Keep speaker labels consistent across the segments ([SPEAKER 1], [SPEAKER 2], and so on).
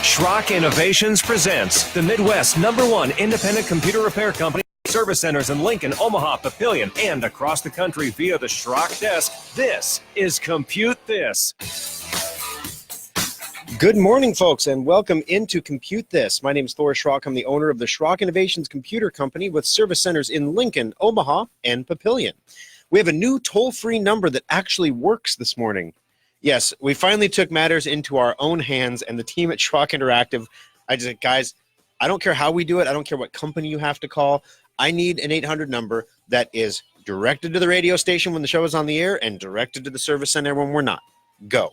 [SPEAKER 1] Schrock Innovations presents the Midwest #1 independent computer repair company. Service centers in Lincoln, Omaha, Papillion, and across the country via the Schrock desk. This is ComputeThis.
[SPEAKER 2] Good morning, folks, and welcome into ComputeThis. My name is Thor Schrock. I'm the owner of the Schrock Innovations Computer Company with service centers in Lincoln, Omaha, and Papillion. We have a new toll-free number that actually works this morning. Yes, we finally took matters into our own hands, and the team at Schrock Interactive, I just said, guys, I don't care how we do it. I don't care what company you have to call. I need an 800 number that is directed to the radio station when the show is on the air and directed to the service center when we're not. Go.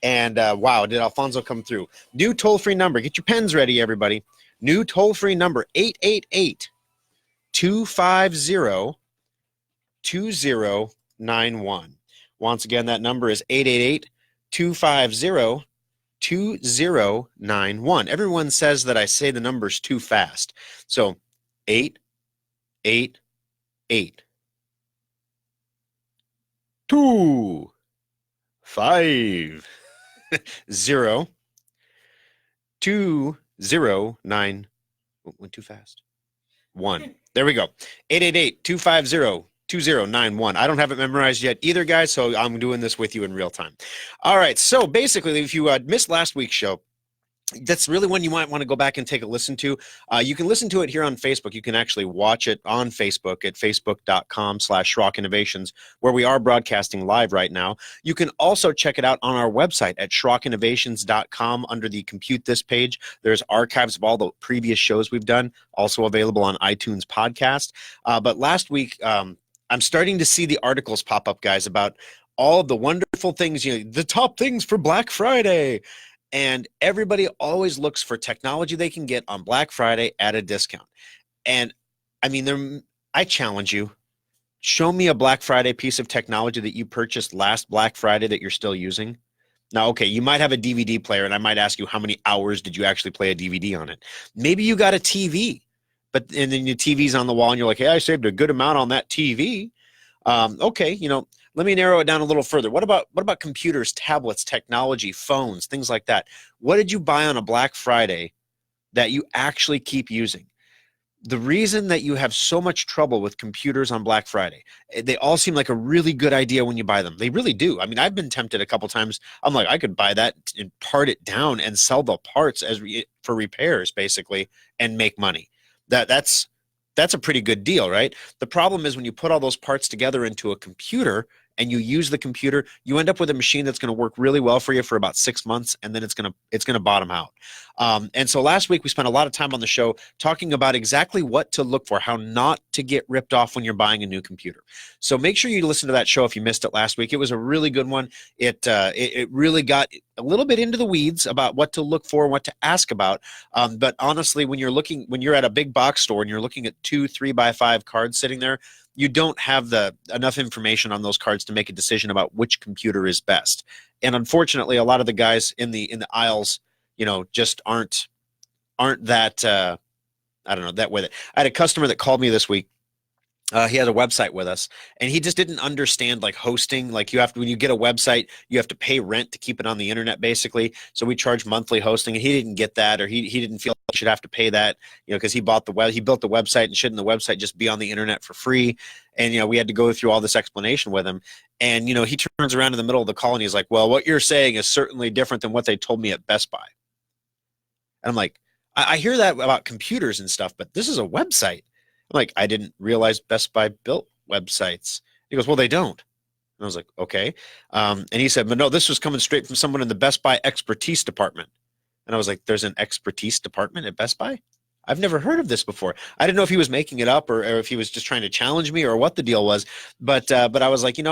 [SPEAKER 2] And wow, did Alfonso come through. New toll-free number. Get your pens ready, everybody. New toll-free number, 888-250-2091. Once again, that number is 888-250-2091. Everyone says that I say the numbers too fast. So 888 2 5 0 2 0 9. Went too fast. 1. There we go. 888-250-2091. I don't have it memorized yet either, guys, so I'm doing this with you in real time. All right, so basically, if you missed last week's show, that's really one you might want to go back and take a listen to. You can listen to it here on Facebook. You can actually watch it on Facebook at facebook.com/Schrock Innovations, where we are broadcasting live right now. You can also check it out on our website at SchrockInnovations.com under the Compute This page. There's archives of all the previous shows we've done, also available on iTunes podcast. But last week, I'm starting to see the articles pop up, guys, about all of the wonderful things, the top things for Black Friday. And everybody always looks for technology they can get on Black Friday at a discount. And I mean, I challenge you. Show me a Black Friday piece of technology that you purchased last Black Friday that you're still using. Now, okay, you might have a DVD player, and I might ask you how many hours did you actually play a DVD on it. Maybe you got a TV, and then your TV's on the wall, and you're like, hey, I saved a good amount on that TV. Okay, let me narrow it down a little further. What about computers, tablets, technology, phones, things like that? What did you buy on a Black Friday that you actually keep using? The reason that you have so much trouble with computers on Black Friday, they all seem like a really good idea when you buy them. They really do. I mean, I've been tempted a couple times. I'm like, I could buy that and part it down and sell the parts for repairs, basically, and make money. That's a pretty good deal, right? The problem is when you put all those parts together into a computer and you use the computer, you end up with a machine that's going to work really well for you for about 6 months, and then it's going to bottom out. And so last week we spent a lot of time on the show talking about exactly what to look for, how not to get ripped off when you're buying a new computer. So make sure you listen to that show if you missed it last week. It was a really good one. It really got a little bit into the weeds about what to look for, what to ask about. But honestly, when you're at a big box store and you're looking at 2 3x5 cards sitting there, you don't have enough information on those cards to make a decision about which computer is best. And unfortunately, a lot of the guys in the aisles, just aren't that I don't know, that with it. I had a customer that called me this week. He had a website with us, and he just didn't understand like hosting. Like when you get a website, you have to pay rent to keep it on the internet, basically. So we charge monthly hosting, and he didn't get that, or he didn't feel like he should have to pay that, because he built the website, and shouldn't the website just be on the internet for free? And we had to go through all this explanation with him, and he turns around in the middle of the call and he's like, "Well, what you're saying is certainly different than what they told me at Best Buy." And I'm like, I hear that about computers and stuff, but this is a website. I'm like, I didn't realize Best Buy built websites. He goes, well, they don't. And I was like, okay. And he said, but no, this was coming straight from someone in the Best Buy expertise department. And I was like, there's an expertise department at Best Buy? I've never heard of this before. I didn't know if he was making it up or if he was just trying to challenge me or what the deal was. But I was like, you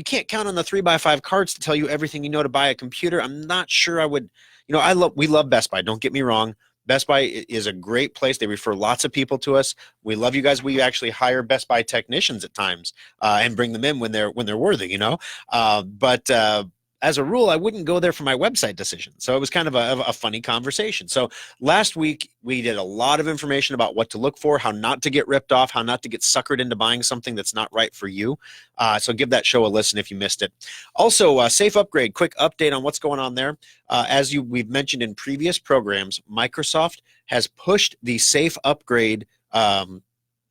[SPEAKER 2] can't count on the 3x5 cards to tell you everything you know to buy a computer. I'm not sure I would, we love Best Buy. Don't get me wrong. Best Buy is a great place. They refer lots of people to us. We love you guys. We actually hire Best Buy technicians at times and bring them in when they're worthy, But as a rule, I wouldn't go there for my website decision. So it was kind of a funny conversation. So last week, we did a lot of information about what to look for, how not to get ripped off, how not to get suckered into buying something that's not right for you. So give that show a listen if you missed it. Also, Safe Upgrade, quick update on what's going on there. We've mentioned in previous programs, Microsoft has pushed the Safe Upgrade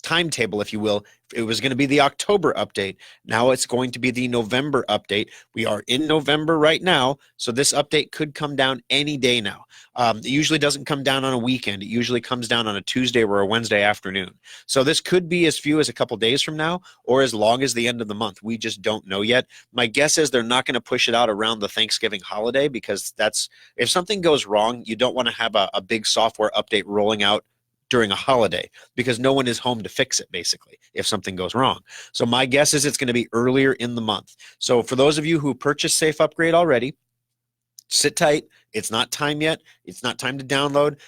[SPEAKER 2] timetable, if you will. It was going to be the October update. Now it's going to be the November update. We are in November right now, so this update could come down any day now. It usually doesn't come down on a weekend. It usually comes down on a Tuesday or a Wednesday afternoon. So this could be as few as a couple days from now or as long as the end of the month. We just don't know yet. My guess is they're not going to push it out around the Thanksgiving holiday, because if something goes wrong, you don't want to have a big software update rolling out during a holiday, because no one is home to fix it, basically, if something goes wrong. So my guess is it's going to be earlier in the month. So for those of you who purchased Safe Upgrade already, sit tight. It's not time yet. It's not time to download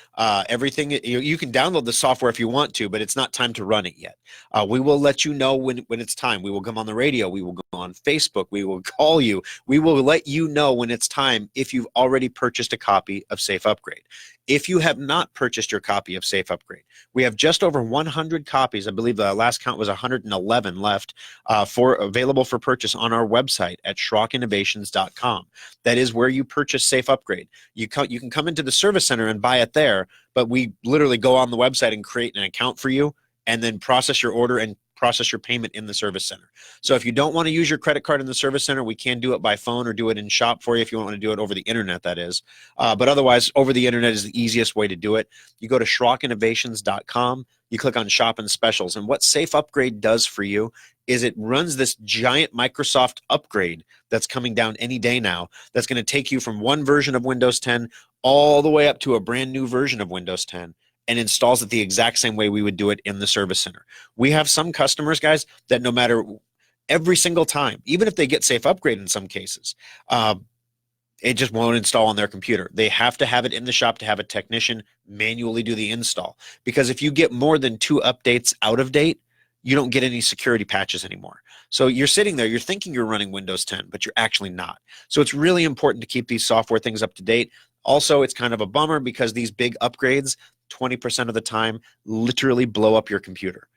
[SPEAKER 2] everything. You can download the software if you want to, but it's not time to run it yet. We will let you know when it's time. We will come on the radio. We will go on Facebook. We will call you. We will let you know when it's time if you've already purchased a copy of Safe Upgrade. If you have not purchased your copy of Safe Upgrade, we have just over 100 copies. I believe the last count was 111 left available for purchase on our website at SchrockInnovations.com. That is where you purchase Safe Upgrade. You can come into the service center and buy it there, but we literally go on the website and create an account for you and then process your order and process your payment in the service center. So if you don't want to use your credit card in the service center, we can do it by phone or do it in shop for you if you want to do it over the internet, that is. But otherwise, over the internet is the easiest way to do it. You go to SchrockInnovations.com, you click on Shop and Specials, and what Safe Upgrade does for you is it runs this giant Microsoft upgrade that's coming down any day now, that's going to take you from one version of Windows 10 all the way up to a brand new version of Windows 10, and installs it the exact same way we would do it in the service center. We have some customers, guys, that no matter every single time, even if they get Safe Upgrade in some cases, it just won't install on their computer. They have to have it in the shop to have a technician manually do the install. Because if you get more than 2 updates out of date, you don't get any security patches anymore. So you're sitting there, you're thinking you're running Windows 10, but you're actually not. So it's really important to keep these software things up to date. Also, it's kind of a bummer because these big upgrades, 20% of the time, literally blow up your computer.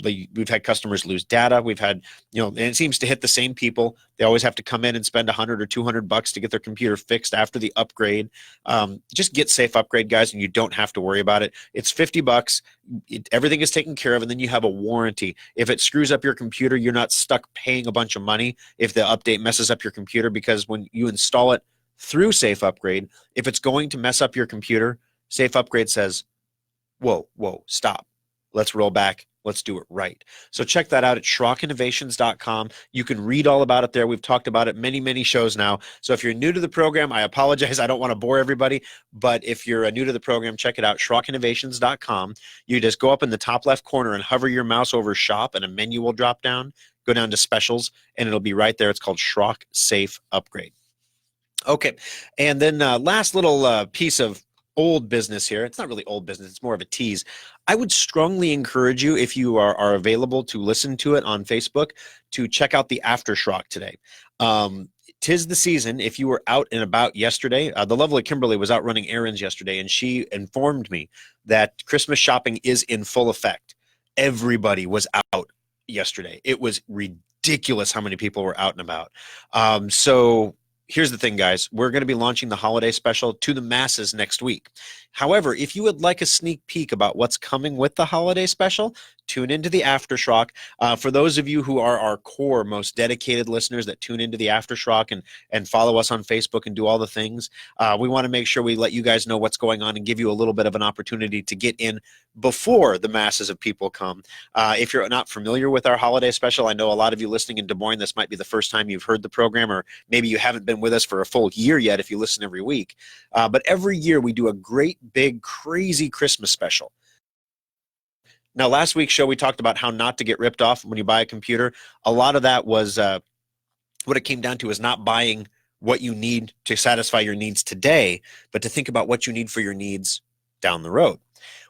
[SPEAKER 2] We've had customers lose data. We've had, and it seems to hit the same people. They always have to come in and spend $100 or $200 to get their computer fixed after the upgrade. Just get Safe Upgrade, guys, and you don't have to worry about it. It's $50. Everything is taken care of, and then you have a warranty. If it screws up your computer, you're not stuck paying a bunch of money if the update messes up your computer, because when you install it through Safe Upgrade, if it's going to mess up your computer, Safe Upgrade says, whoa, stop. Let's roll back. Let's do it right. So check that out at SchrockInnovations.com. You can read all about it there. We've talked about it many, many shows now. So if you're new to the program, I apologize. I don't want to bore everybody. But if you're new to the program, check it out, SchrockInnovations.com. You just go up in the top left corner and hover your mouse over Shop, and a menu will drop down. Go down to Specials, and it'll be right there. It's called Schrock Safe Upgrade. Okay, and then last little piece of old business here. It's not really old business. It's more of a tease. I would strongly encourage you, if you are available to listen to it on Facebook, to check out the After Schrock today. Tis the season. If you were out and about yesterday, the lovely Kimberly was out running errands yesterday, and she informed me that Christmas shopping is in full effect. Everybody was out yesterday. It was ridiculous how many people were out and about. So here's the thing, guys. We're going to be launching the holiday special to the masses next week. However, if you would like a sneak peek about what's coming with the holiday special, tune into the Aftershock. For those of you who are our core, most dedicated listeners that tune into the Aftershock and follow us on Facebook and do all the things, we want to make sure we let you guys know what's going on and give you a little bit of an opportunity to get in before the masses of people come. If you're not familiar with our holiday special, I know a lot of you listening in Des Moines, this might be the first time you've heard the program, or maybe you haven't been with us for a full year yet if you listen every week. But every year we do a great, big, crazy Christmas special. Now, last week's show, we talked about how not to get ripped off when you buy a computer. A lot of that was what it came down to is not buying what you need to satisfy your needs today, but to think about what you need for your needs down the road.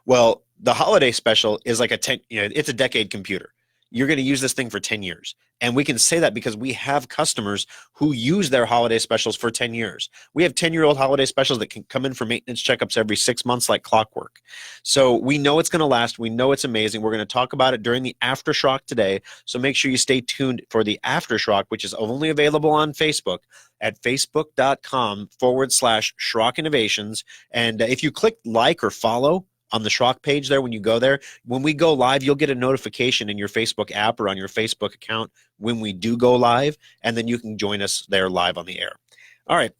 [SPEAKER 2] Well, the holiday special is like it's a decade computer. you're going to use this thing for 10 years. And we can say that because we have customers who use their holiday specials for 10 years. We have 10-year-old holiday specials that can come in for maintenance checkups every 6 months like clockwork. So we know it's going to last. We know it's amazing. We're going to talk about it during the Aftershock today. So make sure you stay tuned for the Aftershock, which is only available on Facebook at facebook.com/Schrock Innovations. And if you click like or follow on the Schrock page there, when you go there, when we go live, you'll get a notification in your Facebook app or on your Facebook account when we do go live, and then you can join us there live on the air. All right,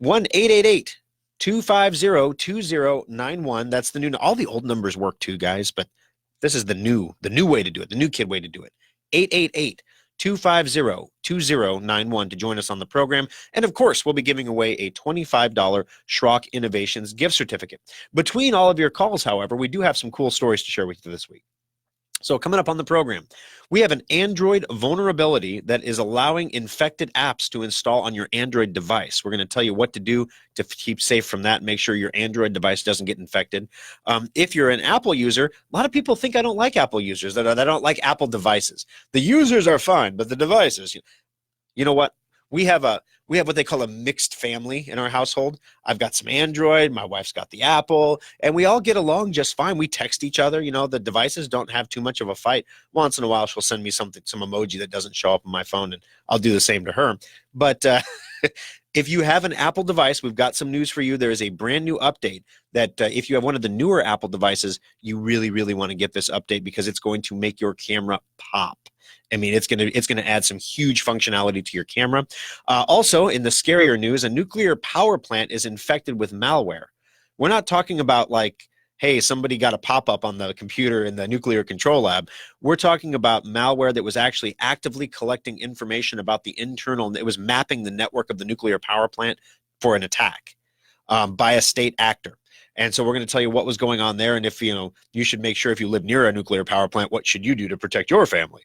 [SPEAKER 2] 1-888-250-2091. That's the new. All the old numbers work too, guys, but this is the new way to do it, the new kid way to do it. 888-250-2091 to join us on the program. And of course, we'll be giving away a $25 Schrock Innovations gift certificate. Between all of your calls, however, we do have some cool stories to share with you this week. So coming up on the program, we have an Android vulnerability that is allowing infected apps to install on your Android device. We're going to tell you what to do to keep safe from that and make sure your Android device doesn't get infected. If you're an Apple user, a lot of people think I don't like Apple users, that don't like Apple devices. The users are fine, but the devices, you know what? We have what they call a mixed family in our household. I've got some Android, my wife's got the Apple, and we all get along just fine. We text each other. The devices don't have too much of a fight. Once in a while, she'll send me some emoji that doesn't show up on my phone, and I'll do the same to her. But if you have an Apple device, we've got some news for you. There is a brand new update that if you have one of the newer Apple devices, you really, really want to get this update because it's going to make your camera pop. I mean, it's gonna add some huge functionality to your camera. Also, in the scarier news, a nuclear power plant is infected with malware. We're not talking about like, hey, somebody got a pop-up on the computer in the nuclear control lab. We're talking about malware that was actually actively collecting information about the internal. It was mapping the network of the nuclear power plant for an attack by a state actor. And so we're going to tell you what was going on there, and if you should make sure if you live near a nuclear power plant, what should you do to protect your family?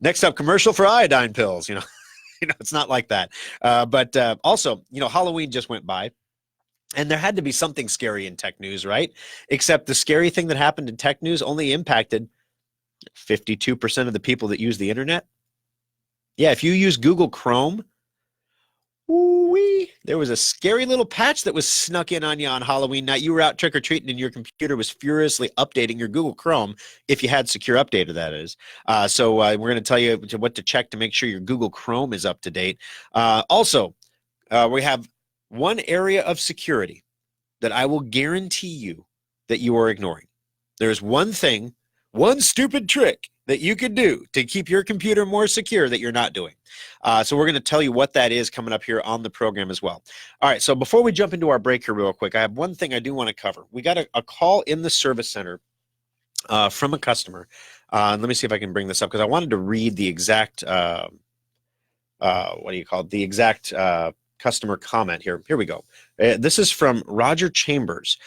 [SPEAKER 2] Next up, commercial for iodine pills. It's not like that. But also, Halloween just went by, and there had to be something scary in tech news, right? Except the scary thing that happened in tech news only impacted 52% of the people that use the internet. Yeah, if you use Google Chrome, there was a scary little patch that was snuck in on you on Halloween night. You were out trick-or-treating and your computer was furiously updating your Google Chrome, if you had secure updater, that is. So we're going to tell you what to check to make sure your Google Chrome is up to date. Also, we have one area of security that I will guarantee you that you are ignoring. There's one thing, one stupid trick that you could do to keep your computer more secure that you're not doing. So we're going to tell you what that is coming up here on the program as well. All right, so before we jump into our break here real quick, I have one thing I do want to cover. We got a call in the service center from a customer. Let me see if I can bring this up because I wanted to read the exact, the exact customer comment here. Here we go. This is from Roger Chambers,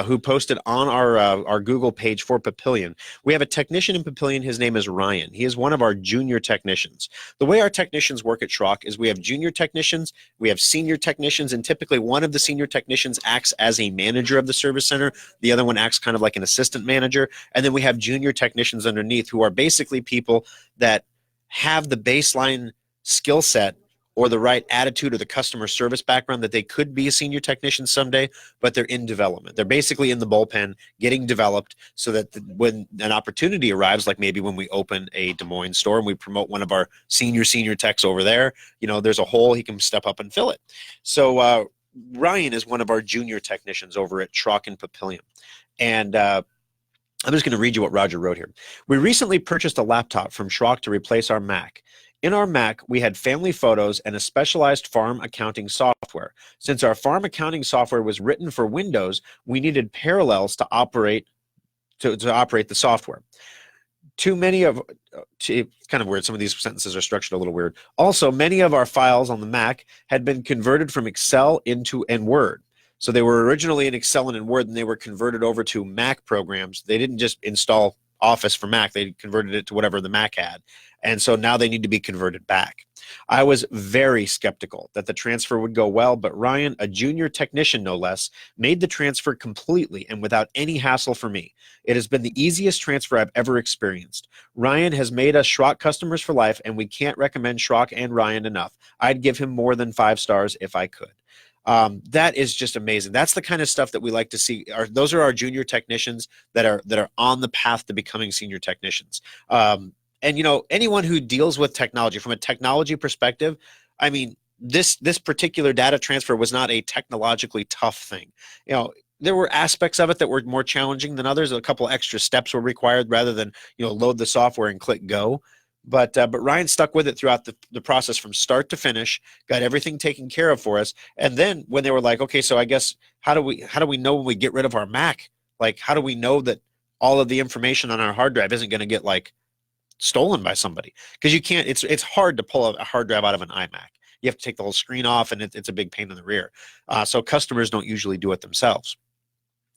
[SPEAKER 2] who posted on our Google page for Papillion. We have a technician in Papillion. His name is Ryan. He is one of our junior technicians. The way our technicians work at Schrock is we have junior technicians, we have senior technicians, and typically one of the senior technicians acts as a manager of the service center. The other one acts kind of like an assistant manager. And then we have junior technicians underneath who are basically people that have the baseline skill set or the right attitude or the customer service background that they could be a senior technician someday, but they're in development. They're basically in the bullpen getting developed so that when an opportunity arrives, like maybe when we open a Des Moines store and we promote one of our senior techs over there, there's a hole, he can step up and fill it. So Ryan is one of our junior technicians over at Schrock and Papillion. And I'm just going to read you what Roger wrote here. We recently purchased a laptop from Schrock to replace our Mac. In our Mac, we had family photos and a specialized farm accounting software. Since our farm accounting software was written for Windows, we needed parallels to operate the software. It's kind of weird. Some of these sentences are structured a little weird. Also, many of our files on the Mac had been converted from Excel into Word. So they were originally in Excel and in Word, and they were converted over to Mac programs. They didn't just install Office for Mac. They converted it to whatever the Mac had. And so now they need to be converted back. I was very skeptical that the transfer would go well, but Ryan, a junior technician no less, made the transfer completely and without any hassle for me. It has been the easiest transfer I've ever experienced. Ryan has made us Schrock customers for life, and we can't recommend Schrock and Ryan enough. I'd give him more than 5 stars if I could. That is just amazing. That's the kind of stuff that we like to see. Those are our junior technicians that are on the path to becoming senior technicians. And, you know, anyone who deals with technology from a technology perspective, I mean, this particular data transfer was not a technologically tough thing. You know, there were aspects of it that were more challenging than others. A couple extra steps were required rather than, you know, load the software and click go. But Ryan stuck with it throughout the process from start to finish, got everything taken care of for us. And then when they were like, okay, so I guess how do we know when we get rid of our Mac? Like, how do we know that all of the information on our hard drive isn't going to get like stolen by somebody? Because you can't, it's hard to pull a hard drive out of an iMac. You have to take the whole screen off, and it's a big pain in the rear. So customers don't usually do it themselves.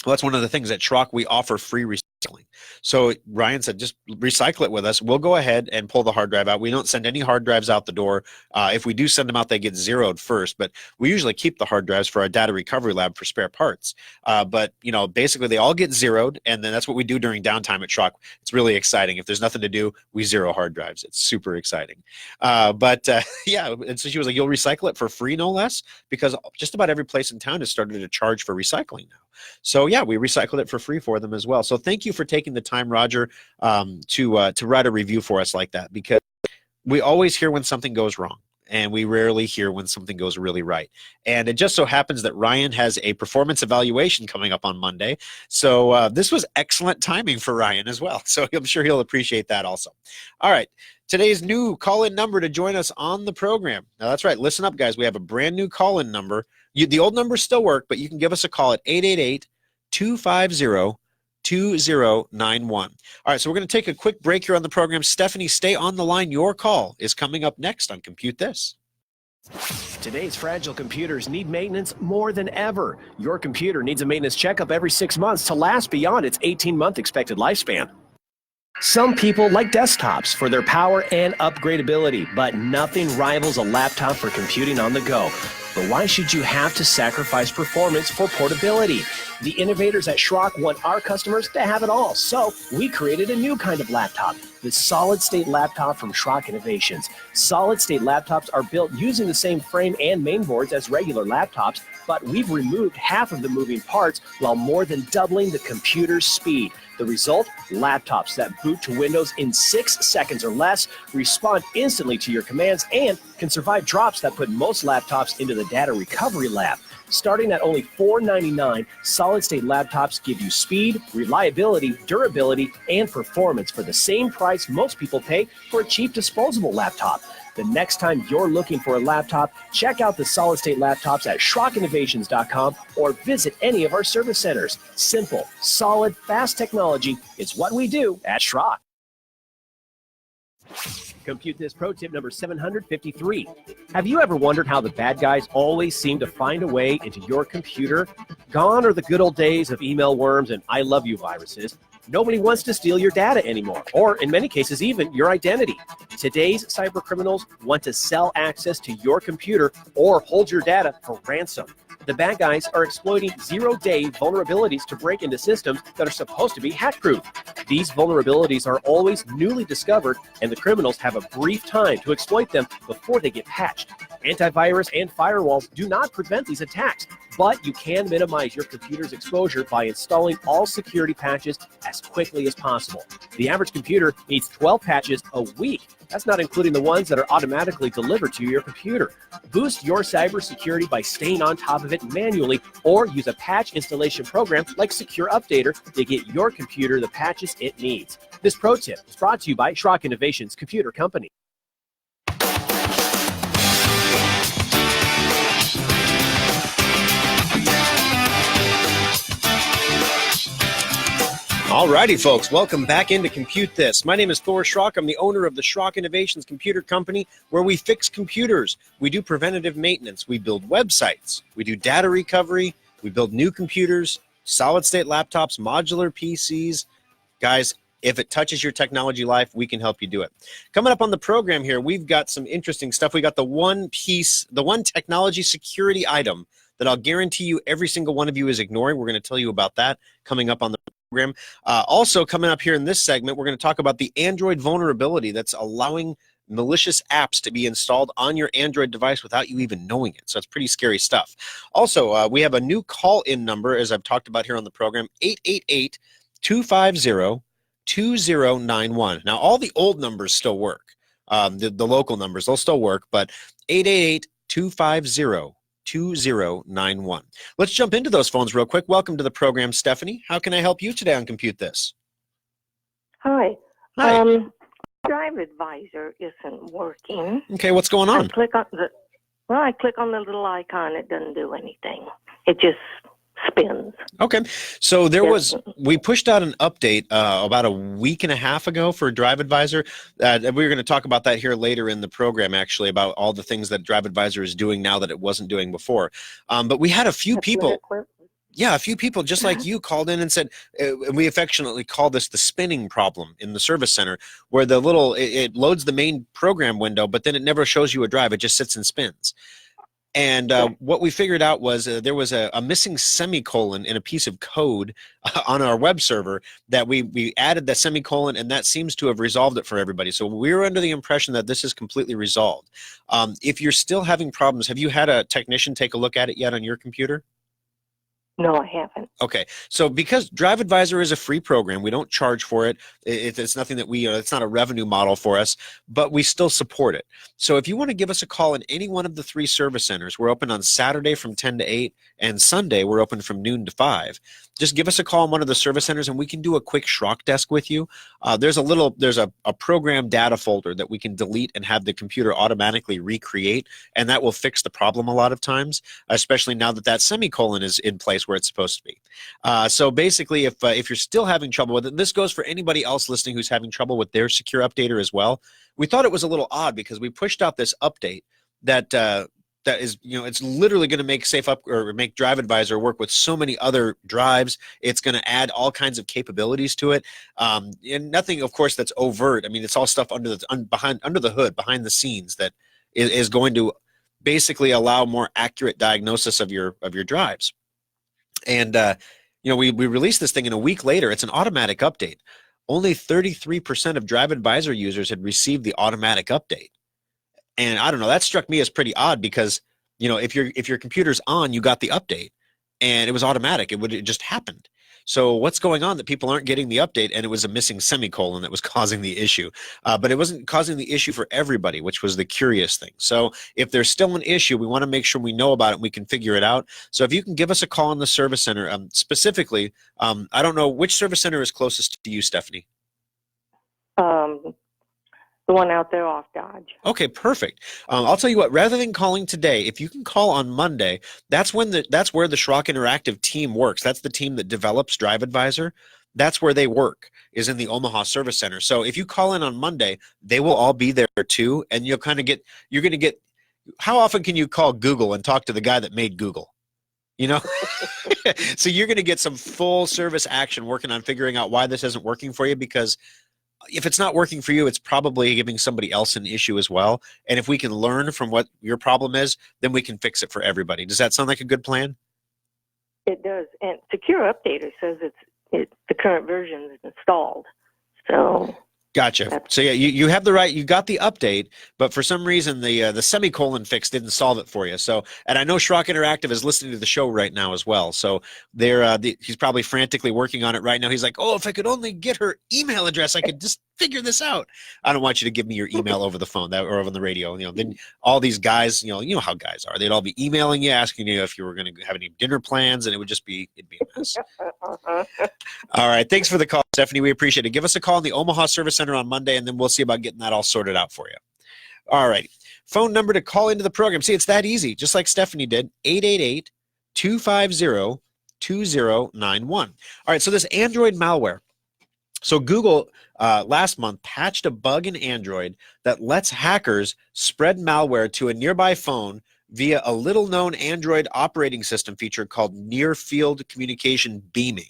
[SPEAKER 2] Well, that's one of the things at Schrock, we offer free recycling. So Ryan said, just recycle it with us. We'll go ahead and pull the hard drive out. We don't send any hard drives out the door. If we do send them out, they get zeroed first, but we usually keep the hard drives for our data recovery lab for spare parts. But, you know, basically they all get zeroed, and then that's what we do during downtime at Schrock. It's really exciting. If there's nothing to do, we zero hard drives. It's super exciting. Yeah, and so she was like, you'll recycle it for free, no less, because just about every place in town has started to charge for recycling now. So yeah, we recycled it for free for them as well. So thank you for taking the time, Roger, to write a review for us like that, because we always hear when something goes wrong, and we rarely hear when something goes really right. And it just so happens that Ryan has a performance evaluation coming up on Monday. So this was excellent timing for Ryan as well. So I'm sure he'll appreciate that also. All right. Today's new call-in number to join us on the program. Now, that's right. Listen up, guys. We have a brand new call-in number. The old numbers still work, but you can give us a call at 888-250-2091. All right, so we're going to take a quick break here on the program. Stephanie, stay on the line. Your call is coming up next on Compute This.
[SPEAKER 3] Today's fragile computers need maintenance more than ever. Your computer needs a maintenance checkup every 6 months to last beyond its 18-month expected lifespan. Some people like desktops for their power and upgradability, but nothing rivals a laptop for computing on the go. But why should you have to sacrifice performance for portability? The innovators at Schrock want our customers to have it all, so we created a new kind of laptop, the solid-state laptop from Schrock Innovations. Solid-state laptops are built using the same frame and mainboards as regular laptops, but we've removed half of the moving parts while more than doubling the computer's speed. The result? Laptops that boot to Windows in 6 seconds or less, respond instantly to your commands, and can survive drops that put most laptops into the data recovery lab. Starting at only $499, solid-state laptops give you speed, reliability, durability, and performance for the same price most people pay for a cheap disposable laptop. The next time you're looking for a laptop, check out the solid-state laptops at SchrockInnovations.com or visit any of our service centers. Simple, solid, fast technology is what we do at Schrock. Compute This pro tip number 753. Have you ever wondered how the bad guys always seem to find a way into your computer? Gone are the good old days of email worms and I love you viruses. Nobody wants to steal your data anymore, or in many cases, even your identity. Today's cyber criminals want to sell access to your computer or hold your data for ransom. The bad guys are exploiting zero-day vulnerabilities to break into systems that are supposed to be hack-proof. These vulnerabilities are always newly discovered, and the criminals have a brief time to exploit them before they get patched. Antivirus and firewalls do not prevent these attacks, but you can minimize your computer's exposure by installing all security patches as quickly as possible. The average computer needs 12 patches a week. That's not including the ones that are automatically delivered to your computer. Boost your cybersecurity by staying on top of it manually, or use a patch installation program like Secure Updater to get your computer the patches it needs. This pro tip is brought to you by Schrock Innovations Computer Company.
[SPEAKER 2] Alrighty, folks, welcome back into Compute This. My name is Thor Schrock. I'm the owner of the Schrock Innovations Computer Company, where we fix computers. We do preventative maintenance. We build websites. We do data recovery. We build new computers, solid-state laptops, modular PCs. Guys, If it touches your technology life, we can help you do it. Coming up on the program here, we've got some interesting stuff. We got the one technology security item that I'll guarantee you every single one of you is ignoring. We're going to tell you about that coming up on the program. Also coming up here in this segment, we're going to talk about the Android vulnerability that's allowing malicious apps to be installed on your Android device without you even knowing it. So it's pretty scary stuff. Also, we have a new call-in number, as I've talked about here on the program, 888-250-2091. Now, all the old numbers still work. The local numbers, they'll still work, but 888-250-2091. Let's jump into those phones real quick. Welcome to the program, Stephanie. How can I help you today on ComputeThis?
[SPEAKER 4] Hi.
[SPEAKER 2] Hi.
[SPEAKER 4] Drive Advisor isn't working.
[SPEAKER 2] Okay, what's going on?
[SPEAKER 4] I click on the little icon. It doesn't do anything. It just spins.
[SPEAKER 2] Okay, so we pushed out an update about a week and a half ago for Drive Advisor. We were going to talk about that here later in the program, actually, about all the things that Drive Advisor is doing now that it wasn't doing before. But we had a few people. Yeah, a few people just like you called in and said, and we affectionately call this the spinning problem in the service center, where it loads the main program window, but then it never shows you a drive. It just sits and spins. And what we figured out was there was a missing semicolon in a piece of code on our web server that we added the semicolon, and that seems to have resolved it for everybody. So we were under the impression that this is completely resolved. If you're still having problems, have you had a technician take a look at it yet on your computer?
[SPEAKER 4] No, I haven't.
[SPEAKER 2] Okay, so because Drive Advisor is a free program, we don't charge for it. It's nothing that it's not a revenue model for us, but we still support it. So if you want to give us a call in any one of the 3 service centers, we're open on Saturday from 10 to 8, and Sunday we're open from noon to 5. Just give us a call in one of the service centers, and we can do a quick Schrock desk with you. There's a program data folder that we can delete and have the computer automatically recreate, and that will fix the problem a lot of times, especially now that semicolon is in place where it's supposed to be. So basically, if you're still having trouble with it, this goes for anybody else listening who's having trouble with their secure updater as well. We thought it was a little odd because we pushed out this update that is, it's literally going to make make Drive Advisor work with so many other drives. It's going to add all kinds of capabilities to it, and nothing, of course, that's overt. I mean, it's all stuff under the hood, behind the scenes, that is going to basically allow more accurate diagnosis of your drives. And we released this thing, and a week later, it's an automatic update. Only 33% of Drive Advisor users had received the automatic update. And I don't know, that struck me as pretty odd because, if your computer's on, you got the update and it was automatic. It just happened. So what's going on that people aren't getting the update, and it was a missing semicolon that was causing the issue. But it wasn't causing the issue for everybody, which was the curious thing. So if there's still an issue, we want to make sure we know about it and we can figure it out. So if you can give us a call in the service center, specifically, I don't know, which service center is closest to you, Stephanie?
[SPEAKER 4] The one out there off Dodge.
[SPEAKER 2] Okay, perfect. I'll tell you what, rather than calling today, if you can call on Monday, that's where the Schrock Interactive team works. That's the team that develops Drive Advisor. That's where they work, is in the Omaha Service Center. So if you call in on Monday, they will all be there too, and you're going to get, how often can you call Google and talk to the guy that made Google? So you're going to get some full service action working on figuring out why this isn't working for you, because if it's not working for you, it's probably giving somebody else an issue as well. And if we can learn from what your problem is, then we can fix it for everybody. Does that sound like a good plan?
[SPEAKER 4] It does. And Secure Updater says the current version is installed. So
[SPEAKER 2] Gotcha. So yeah, you have you got the update, but for some reason the semicolon fix didn't solve it for you. So, and I know Schrock Interactive is listening to the show right now as well. So he's probably frantically working on it right now. He's like, oh, if I could only get her email address, I could just figure this out. I don't want you to give me your email over the phone or over the radio. Then all these guys, you know how guys are. They'd all be emailing you, asking you if you were going to have any dinner plans, and it'd be a mess. All right. Thanks for the call, Stephanie. We appreciate it. Give us a call in the Omaha Service Center on Monday, and then we'll see about getting that all sorted out for you. All right. Phone number to call into the program. See, it's that easy, just like Stephanie did, 888-250-2091. All right, so this Android malware. So Google last month patched a bug in Android that lets hackers spread malware to a nearby phone via a little-known Android operating system feature called near-field communication beaming.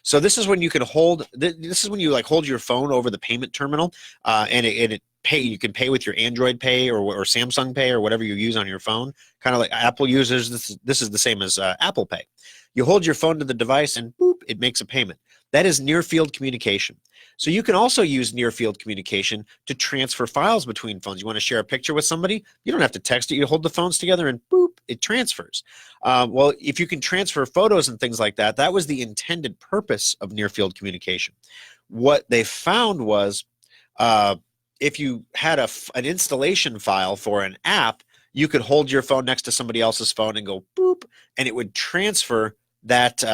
[SPEAKER 2] So this is when you can hold. This is when you like hold your phone over the payment terminal, and it pay. You can pay with your Android Pay or Samsung Pay or whatever you use on your phone. Kind of like Apple users. This is the same as Apple Pay. You hold your phone to the device and boop, it makes a payment. That is near field communication. So you can also use near field communication to transfer files between phones. You want to share a picture with somebody? You don't have to text it. You hold the phones together and boop, it transfers. Well, if you can transfer photos and things like that, that was the intended purpose of near field communication. What they found was if you had an installation file for an app, you could hold your phone next to somebody else's phone and go boop, and it would transfer that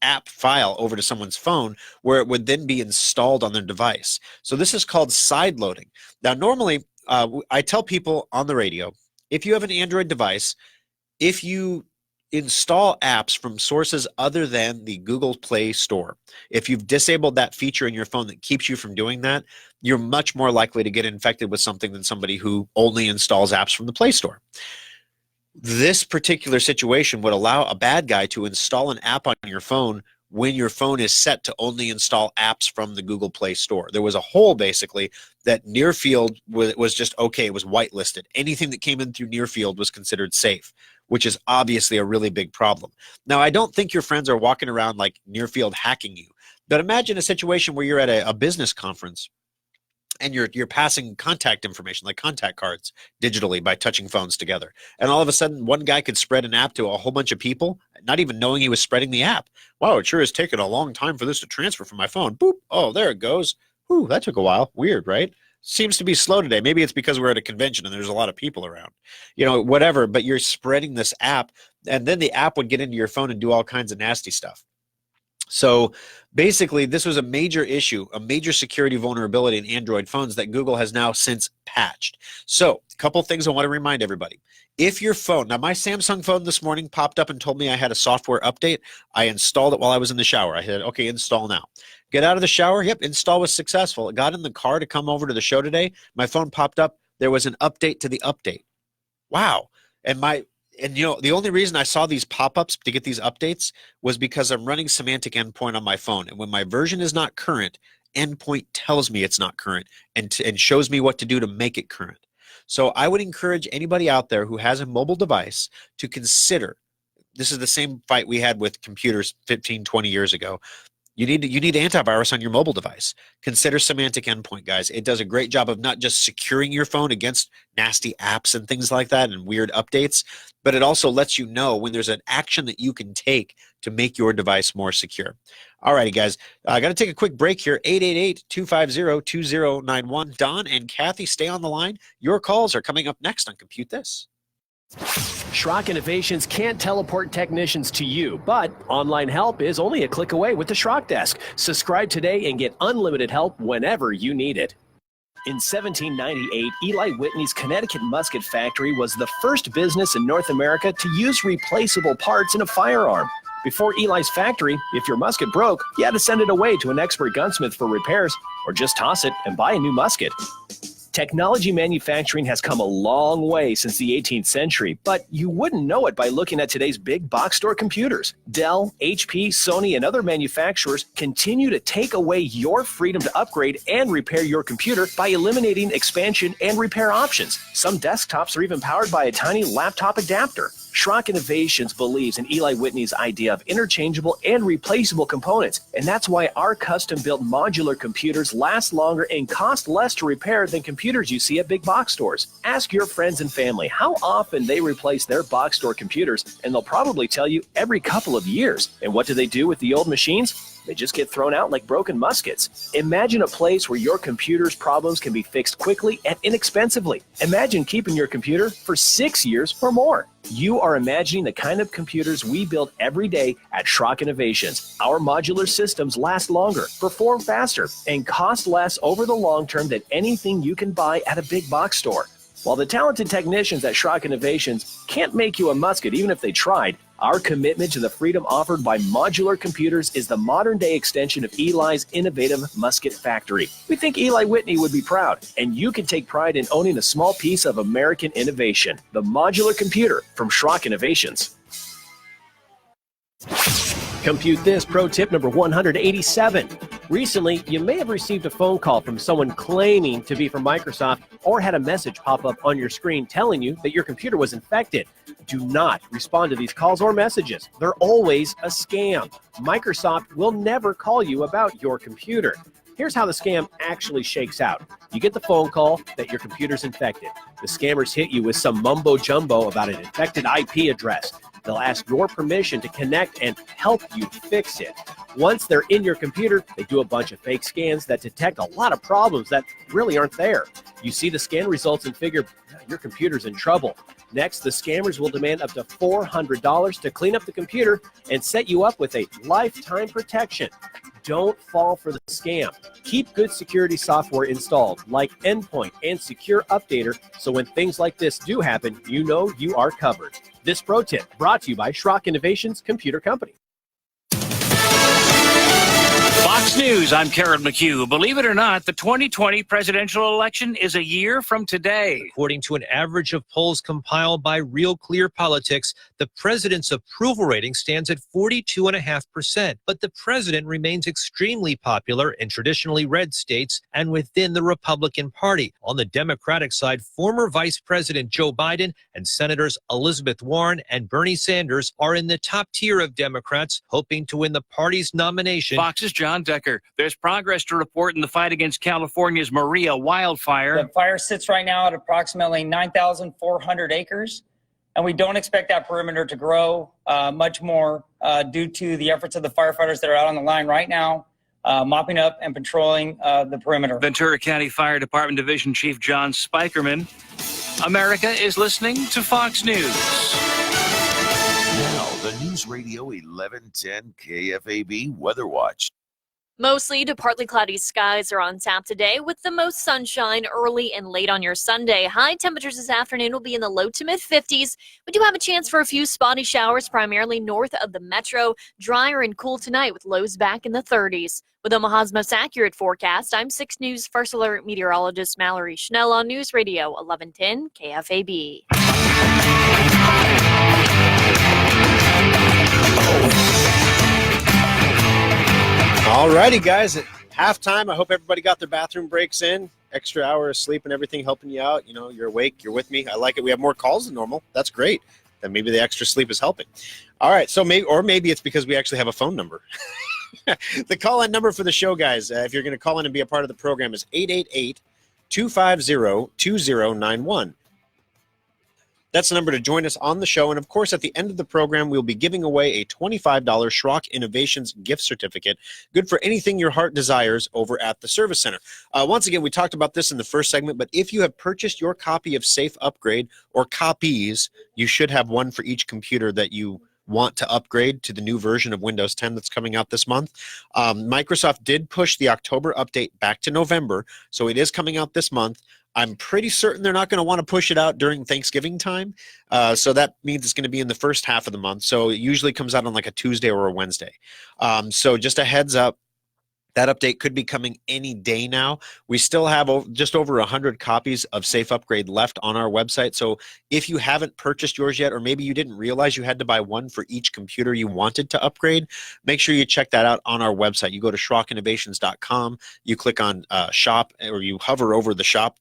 [SPEAKER 2] app file over to someone's phone, where it would then be installed on their device. So this is called side loading. Now, normally, I tell people on the radio, if you have an Android device, if you install apps from sources other than the Google Play Store, if you've disabled that feature in your phone that keeps you from doing that, you're much more likely to get infected with something than somebody who only installs apps from the Play Store. This particular situation would allow a bad guy to install an app on your phone when your phone is set to only install apps from the Google Play Store. There was a hole, basically, that near field was just okay. It was whitelisted. Anything that came in through near field was considered safe, which is obviously a really big problem. Now, I don't think your friends are walking around like near field hacking you, but imagine a situation where you're at a business conference and you're passing contact information, like contact cards, digitally by touching phones together. And all of a sudden, one guy could spread an app to a whole bunch of people, not even knowing he was spreading the app. Wow, it sure has taken a long time for this to transfer from my phone. Boop. Oh, there it goes. Whew, that took a while. Weird, right? Seems to be slow today. Maybe it's because we're at a convention and there's a lot of people around. Whatever, but you're spreading this app, and then the app would get into your phone and do all kinds of nasty stuff. So basically, this was a major issue, a major security vulnerability in Android phones that Google has now since patched. So a couple things I want to remind everybody. If your phone, now my Samsung phone this morning popped up and told me I had a software update. I installed it while I was in the shower. I hit, okay, install now. Get out of the shower. Yep, install was successful. It got in the car to come over to the show today. My phone popped up. There was an update to the update. Wow. And the only reason I saw these pop-ups to get these updates was because I'm running Semantic Endpoint on my phone. And when my version is not current, Endpoint tells me it's not current and shows me what to do to make it current. So I would encourage anybody out there who has a mobile device to consider, this is the same fight we had with computers 15, 20 years ago. You need antivirus on your mobile device. Consider Semantic Endpoint, guys. It does a great job of not just securing your phone against nasty apps and things like that and weird updates, but it also lets you know when there's an action that you can take to make your device more secure. All righty, guys. I got to take a quick break here. 888-250-2091. Don and Kathy, stay on the line. Your calls are coming up next on Compute This.
[SPEAKER 3] Schrock Innovations can't teleport technicians to you, but online help is only a click away with the Schrock Desk. Subscribe today and get unlimited help whenever you need it. In 1798, Eli Whitney's Connecticut musket factory was the first business in North America to use replaceable parts in a firearm. Before Eli's factory, if your musket broke, you had to send it away to an expert gunsmith for repairs, or just toss it and buy a new musket. Technology manufacturing has come a long way since the 18th century, but you wouldn't know it by looking at today's big box store computers. Dell, HP, Sony, and other manufacturers continue to take away your freedom to upgrade and repair your computer by eliminating expansion and repair options. Some desktops are even powered by a tiny laptop adapter. Schrock Innovations believes in Eli Whitney's idea of interchangeable and replaceable components, and that's why our custom-built modular computers last longer and cost less to repair than computers you see at big box stores. Ask your friends and family how often they replace their box store computers, and they'll probably tell you every couple of years. And what do they do with the old machines? They just get thrown out like broken muskets. Imagine a place where your computer's problems can be fixed quickly and inexpensively. Imagine keeping your computer for 6 years or more. You are imagining the kind of computers we build every day at Schrock Innovations. Our modular systems last longer, perform faster, and cost less over the long term than anything you can buy at a big box store. While the talented technicians at Schrock Innovations can't make you a musket even if they tried, our commitment to the freedom offered by modular computers is the modern-day extension of Eli's innovative musket factory. We think Eli Whitney would be proud, and you can take pride in owning a small piece of American innovation. The modular computer from Schrock Innovations. Compute This pro tip number 187. Recently, you may have received a phone call from someone claiming to be from Microsoft or had a message pop up on your screen telling you that your computer was infected. Do not respond to these calls or messages. They're always a scam. Microsoft will never call you about your computer. Here's how the scam actually shakes out. You get the phone call that your computer's infected. The scammers hit you with some mumbo jumbo about an infected IP address. They'll ask your permission to connect and help you fix it. Once they're in your computer, they do a bunch of fake scans that detect a lot of problems that really aren't there. You see the scan results and figure your computer's in trouble. Next, the scammers will demand up to $400 to clean up the computer and set you up with a lifetime protection. Don't fall for the scam. Keep good security software installed, like Endpoint and Secure Updater, so when things like this do happen, you know you are covered. This pro tip brought to you by Schrock Innovations Computer Company.
[SPEAKER 5] Fox News, I'm Karen McHugh. Believe it or not, the 2020 presidential election is a year from today.
[SPEAKER 6] According to an average of polls compiled by Real Clear Politics, the president's approval rating stands at 42.5%. But the president remains extremely popular in traditionally red states and within the Republican Party. On the Democratic side, former Vice President Joe Biden and Senators Elizabeth Warren and Bernie Sanders are in the top tier of Democrats, hoping to win the party's nomination.
[SPEAKER 5] Fox's John Decker. There's progress to report in the fight against California's Maria wildfire.
[SPEAKER 7] The fire sits right now at approximately 9,400 acres, and we don't expect that perimeter to grow much more due to the efforts of the firefighters that are out on the line right now, mopping up and patrolling the perimeter.
[SPEAKER 5] Ventura County Fire Department Division Chief John Spikerman. America is listening to Fox News.
[SPEAKER 8] Now, the News Radio 1110 KFAB Weather Watch.
[SPEAKER 9] Mostly to partly cloudy skies are on tap today with the most sunshine early and late on your Sunday. High temperatures this afternoon will be in the low to mid 50s. We do have a chance for a few spotty showers primarily north of the metro. Drier and cool tonight with lows back in the 30s. With Omaha's most accurate forecast, I'm 6 News First Alert meteorologist Mallory Schnell on News Radio 1110 KFAB.
[SPEAKER 2] All righty, guys. At halftime, I hope everybody got their bathroom breaks in. Extra hour of sleep and everything helping you out. You know, you're awake. You're with me. I like it. We have more calls than normal. That's great. Then maybe the extra sleep is helping. All right. So maybe it's because we actually have a phone number. The call-in number for the show, guys, if you're going to call in and be a part of the program, is 888-250-2091. That's the number to join us on the show. And, of course, at the end of the program, we'll be giving away a $25 Schrock Innovations gift certificate, good for anything your heart desires over at the Service Center. Once again, we talked about this in the first segment, but if you have purchased your copy of Safe Upgrade or copies, you should have one for each computer that you want to upgrade to the new version of Windows 10 that's coming out this month. Microsoft did push the October update back to November, so it is coming out this month. I'm pretty certain they're not going to want to push it out during Thanksgiving time, so that means it's going to be in the first half of the month. So it usually comes out on like a Tuesday or a Wednesday. So just a heads up, that update could be coming any day now. We still have just over 100 copies of Safe Upgrade left on our website. So if you haven't purchased yours yet, or maybe you didn't realize you had to buy one for each computer you wanted to upgrade, make sure you check that out on our website. You go to SchrockInnovations.com, you click on Shop, or you hover over the Shop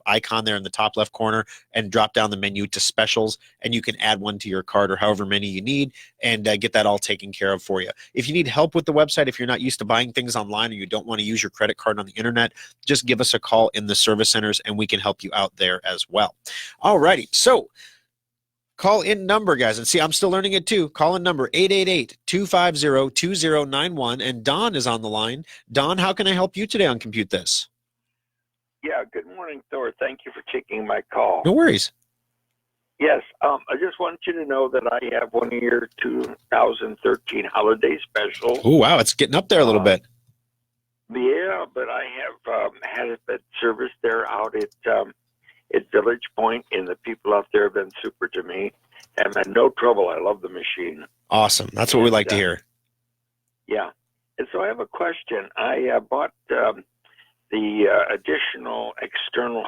[SPEAKER 2] icon there in the top left corner and drop down the menu to Specials, and you can add one to your cart or however many you need and get that all taken care of for you. If you need help with the website, if you're not used to buying things online, or you don't want to use your credit card on the internet, just give us a call in the service centers and we can help you out there as well. All righty. So call in number, guys. And see, I'm still learning it too. Call in number 888-250-2091. And Don is on the line. Don, how can I help you today on Compute This?
[SPEAKER 10] Yeah, good morning, Thor. Thank you for taking my call.
[SPEAKER 2] No worries.
[SPEAKER 10] Yes, I just want you to know that I have one of your 2013 holiday specials.
[SPEAKER 2] Oh, wow. It's getting up there a little bit.
[SPEAKER 10] Yeah, but I have had it serviced there out at Village Point, and the people out there have been super to me. And had no trouble. I love the machine.
[SPEAKER 2] Awesome. That's what we like to hear.
[SPEAKER 10] Yeah. And so I have a question. I bought the additional external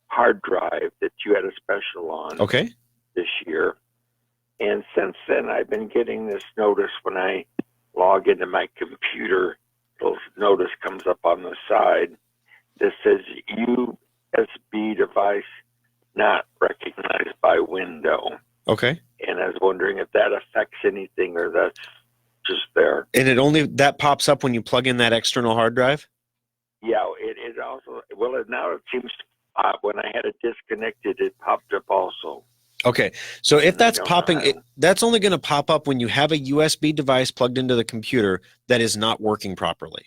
[SPEAKER 10] hard drive that you had a special on this year. And since then, I've been getting this notice when I log into my computer, little notice comes up on the side that says USB device not recognized by Windows.
[SPEAKER 2] Okay.
[SPEAKER 10] And I was wondering if that affects anything or that's just there.
[SPEAKER 2] And that pops up when you plug in that external hard drive?
[SPEAKER 10] Yeah, it also, now it seems, when I had it disconnected, it popped up also.
[SPEAKER 2] Okay, so if that's popping, that's only going to pop up when you have a USB device plugged into the computer that is not working properly.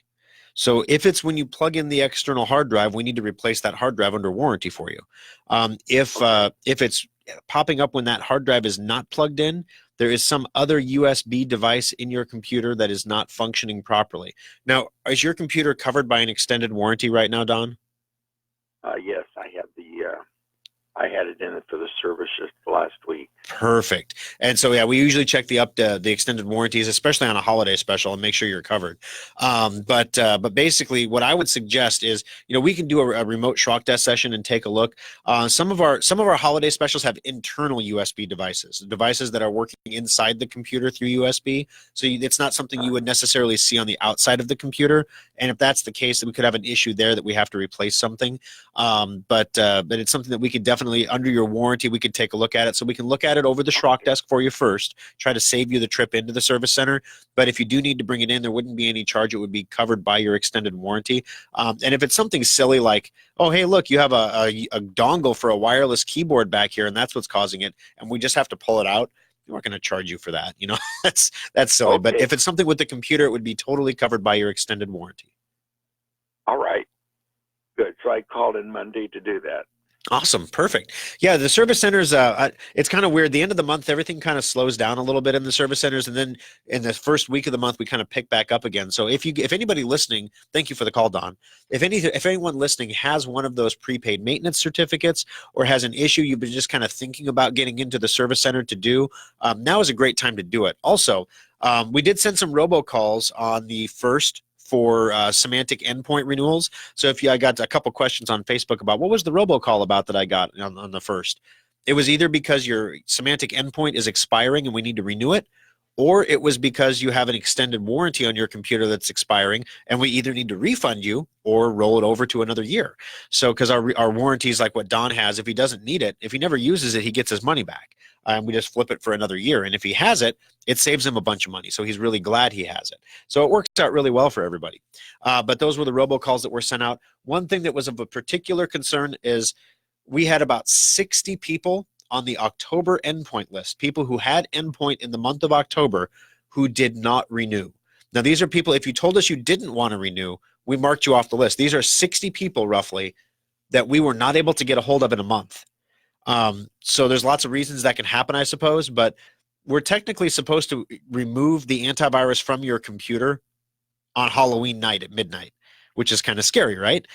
[SPEAKER 2] So if it's when you plug in the external hard drive, we need to replace that hard drive under warranty for you. If it's popping up when that hard drive is not plugged in, there is some other USB device in your computer that is not functioning properly. Now, is your computer covered by an extended warranty right now, Don?
[SPEAKER 10] Yes, I had it in it for the service just last week.
[SPEAKER 2] Perfect. And so, yeah, we usually check the extended warranties, especially on a holiday special, and make sure you're covered. But basically, what I would suggest is, we can do a remote Schrock desk session and take a look. Some of our holiday specials have internal USB devices that are working inside the computer through USB. So it's not something you would necessarily see on the outside of the computer. And if that's the case, then we could have an issue there that we have to replace something. But it's something that we could definitely, under your warranty, we could take a look at it. So we can look at it over the Schrock desk for you first, try to save you the trip into the service center. But if you do need to bring it in, there wouldn't be any charge. It would be covered by your extended warranty. And if it's something silly like, oh, hey, look, you have a dongle for a wireless keyboard back here, and that's what's causing it, and we just have to pull it out, we're going to charge you for that. That's silly. Okay. But if it's something with the computer, it would be totally covered by your extended warranty.
[SPEAKER 10] All right. Good. So I called in Monday to do that.
[SPEAKER 2] Awesome. Perfect. Yeah, the service centers, it's kind of weird. The end of the month, everything kind of slows down a little bit in the service centers. And then in the first week of the month, we kind of pick back up again. So if anybody listening, thank you for the call, Don. If anyone listening has one of those prepaid maintenance certificates or has an issue you've been just kind of thinking about getting into the service center to do, now is a great time to do it. Also, we did send some robocalls on the 1st for semantic endpoint renewals. So I got a couple questions on Facebook about what was the robocall about that I got on the 1st. It was either because your semantic endpoint is expiring and we need to renew it, or it was because you have an extended warranty on your computer that's expiring and we either need to refund you or roll it over to another year. So because our warranty is like what Don has, if he doesn't need it, if he never uses it, he gets his money back. We just flip it for another year. And if he has it, it saves him a bunch of money. So he's really glad he has it. So it works out really well for everybody. But those were the robocalls that were sent out. One thing that was of a particular concern is we had about 60 people on the October endpoint list, people who had endpoint in the month of October who did not renew. Now, these are people, if you told us you didn't want to renew, we marked you off the list. These are 60 people roughly that we were not able to get a hold of in a month. So there's lots of reasons that can happen, I suppose, but we're technically supposed to remove the antivirus from your computer on Halloween night at midnight, which is kind of scary, right?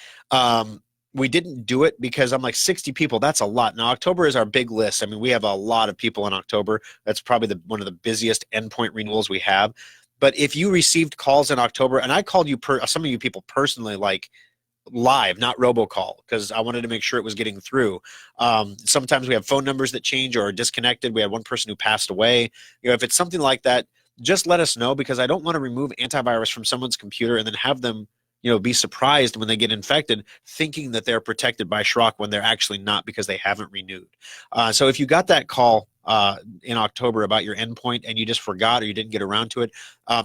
[SPEAKER 2] We didn't do it because I'm like 60 people. That's a lot. Now, October is our big list. I mean, we have a lot of people in October. That's probably one of the busiest endpoint renewals we have. But if you received calls in October, and I called you, some of you people personally, like live, not robocall, because I wanted to make sure it was getting through. Sometimes we have phone numbers that change or are disconnected. We had one person who passed away. If it's something like that, just let us know, because I don't want to remove antivirus from someone's computer and then have them be surprised when they get infected thinking that they're protected by Schrock when they're actually not, because they haven't renewed. So if you got that call in October about your endpoint and you just forgot or you didn't get around to it,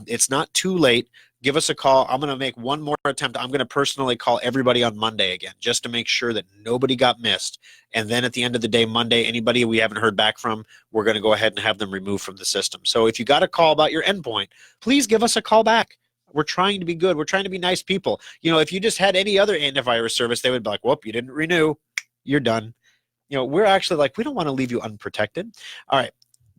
[SPEAKER 2] it's not too late. Give us a call. I'm going to make one more attempt. I'm going to personally call everybody on Monday again, just to make sure that nobody got missed. And then at the end of the day, Monday, anybody we haven't heard back from, we're going to go ahead and have them removed from the system. So if you got a call about your endpoint, please give us a call back. We're trying to be good. We're trying to be nice people. If you just had any other antivirus service, they would be like, whoop, you didn't renew. You're done. We're actually like, we don't want to leave you unprotected. All right.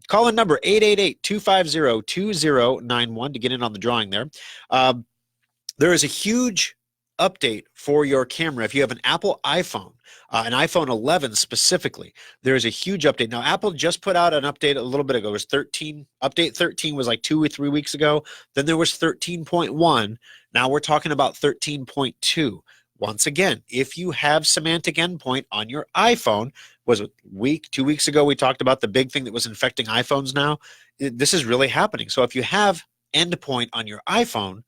[SPEAKER 2] Call in number 888-250-2091 to get in on the drawing there. There is a huge update for your camera. If you have an Apple iPhone, an iPhone 11 specifically, there is a huge update. Now, Apple just put out an update a little bit ago. It was 13. Update 13 was like 2 or 3 weeks ago. Then there was 13.1. Now we're talking about 13.2. Once again, if you have semantic endpoint on your iPhone, was it 2 weeks ago we talked about the big thing that was infecting iPhones now? This is really happening. So if you have endpoint on your iPhone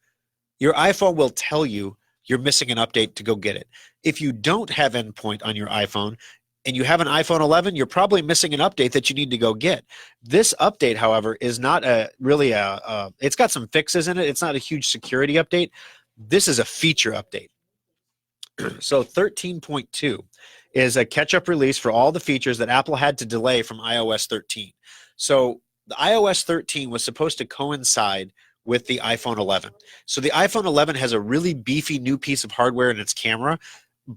[SPEAKER 2] will tell you you're missing an update to go get it. If you don't have endpoint on your iPhone and you have an iPhone 11, you're probably missing an update that you need to go get. This update, however, is not it's got some fixes in it. It's not a huge security update. This is a feature update. So 13.2 is a catch-up release for all the features that Apple had to delay from iOS 13. So the iOS 13 was supposed to coincide with the iPhone 11. So the iPhone 11 has a really beefy new piece of hardware in its camera,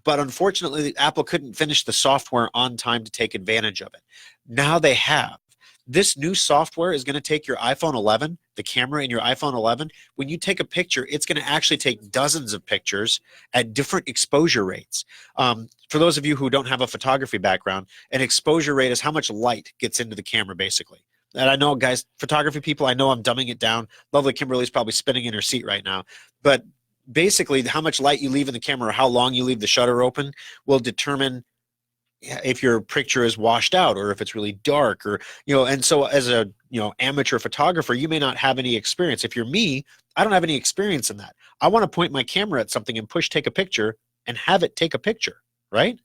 [SPEAKER 2] but unfortunately, Apple couldn't finish the software on time to take advantage of it. Now they have. This new software is going to take your iPhone 11, the camera in your iPhone 11. When you take a picture, it's going to actually take dozens of pictures at different exposure rates. For those of you who don't have a photography background, an exposure rate is how much light gets into the camera, basically. And I know, guys, photography people, I know I'm dumbing it down. Lovely Kimberly's probably spinning in her seat right now. But basically, how much light you leave in the camera or how long you leave the shutter open will determine if your picture is washed out or if it's really dark, or and so as a amateur photographer, you may not have any experience. If you're me, I don't have any experience in that. I want to point my camera at something and push take a picture and have it take a picture, right?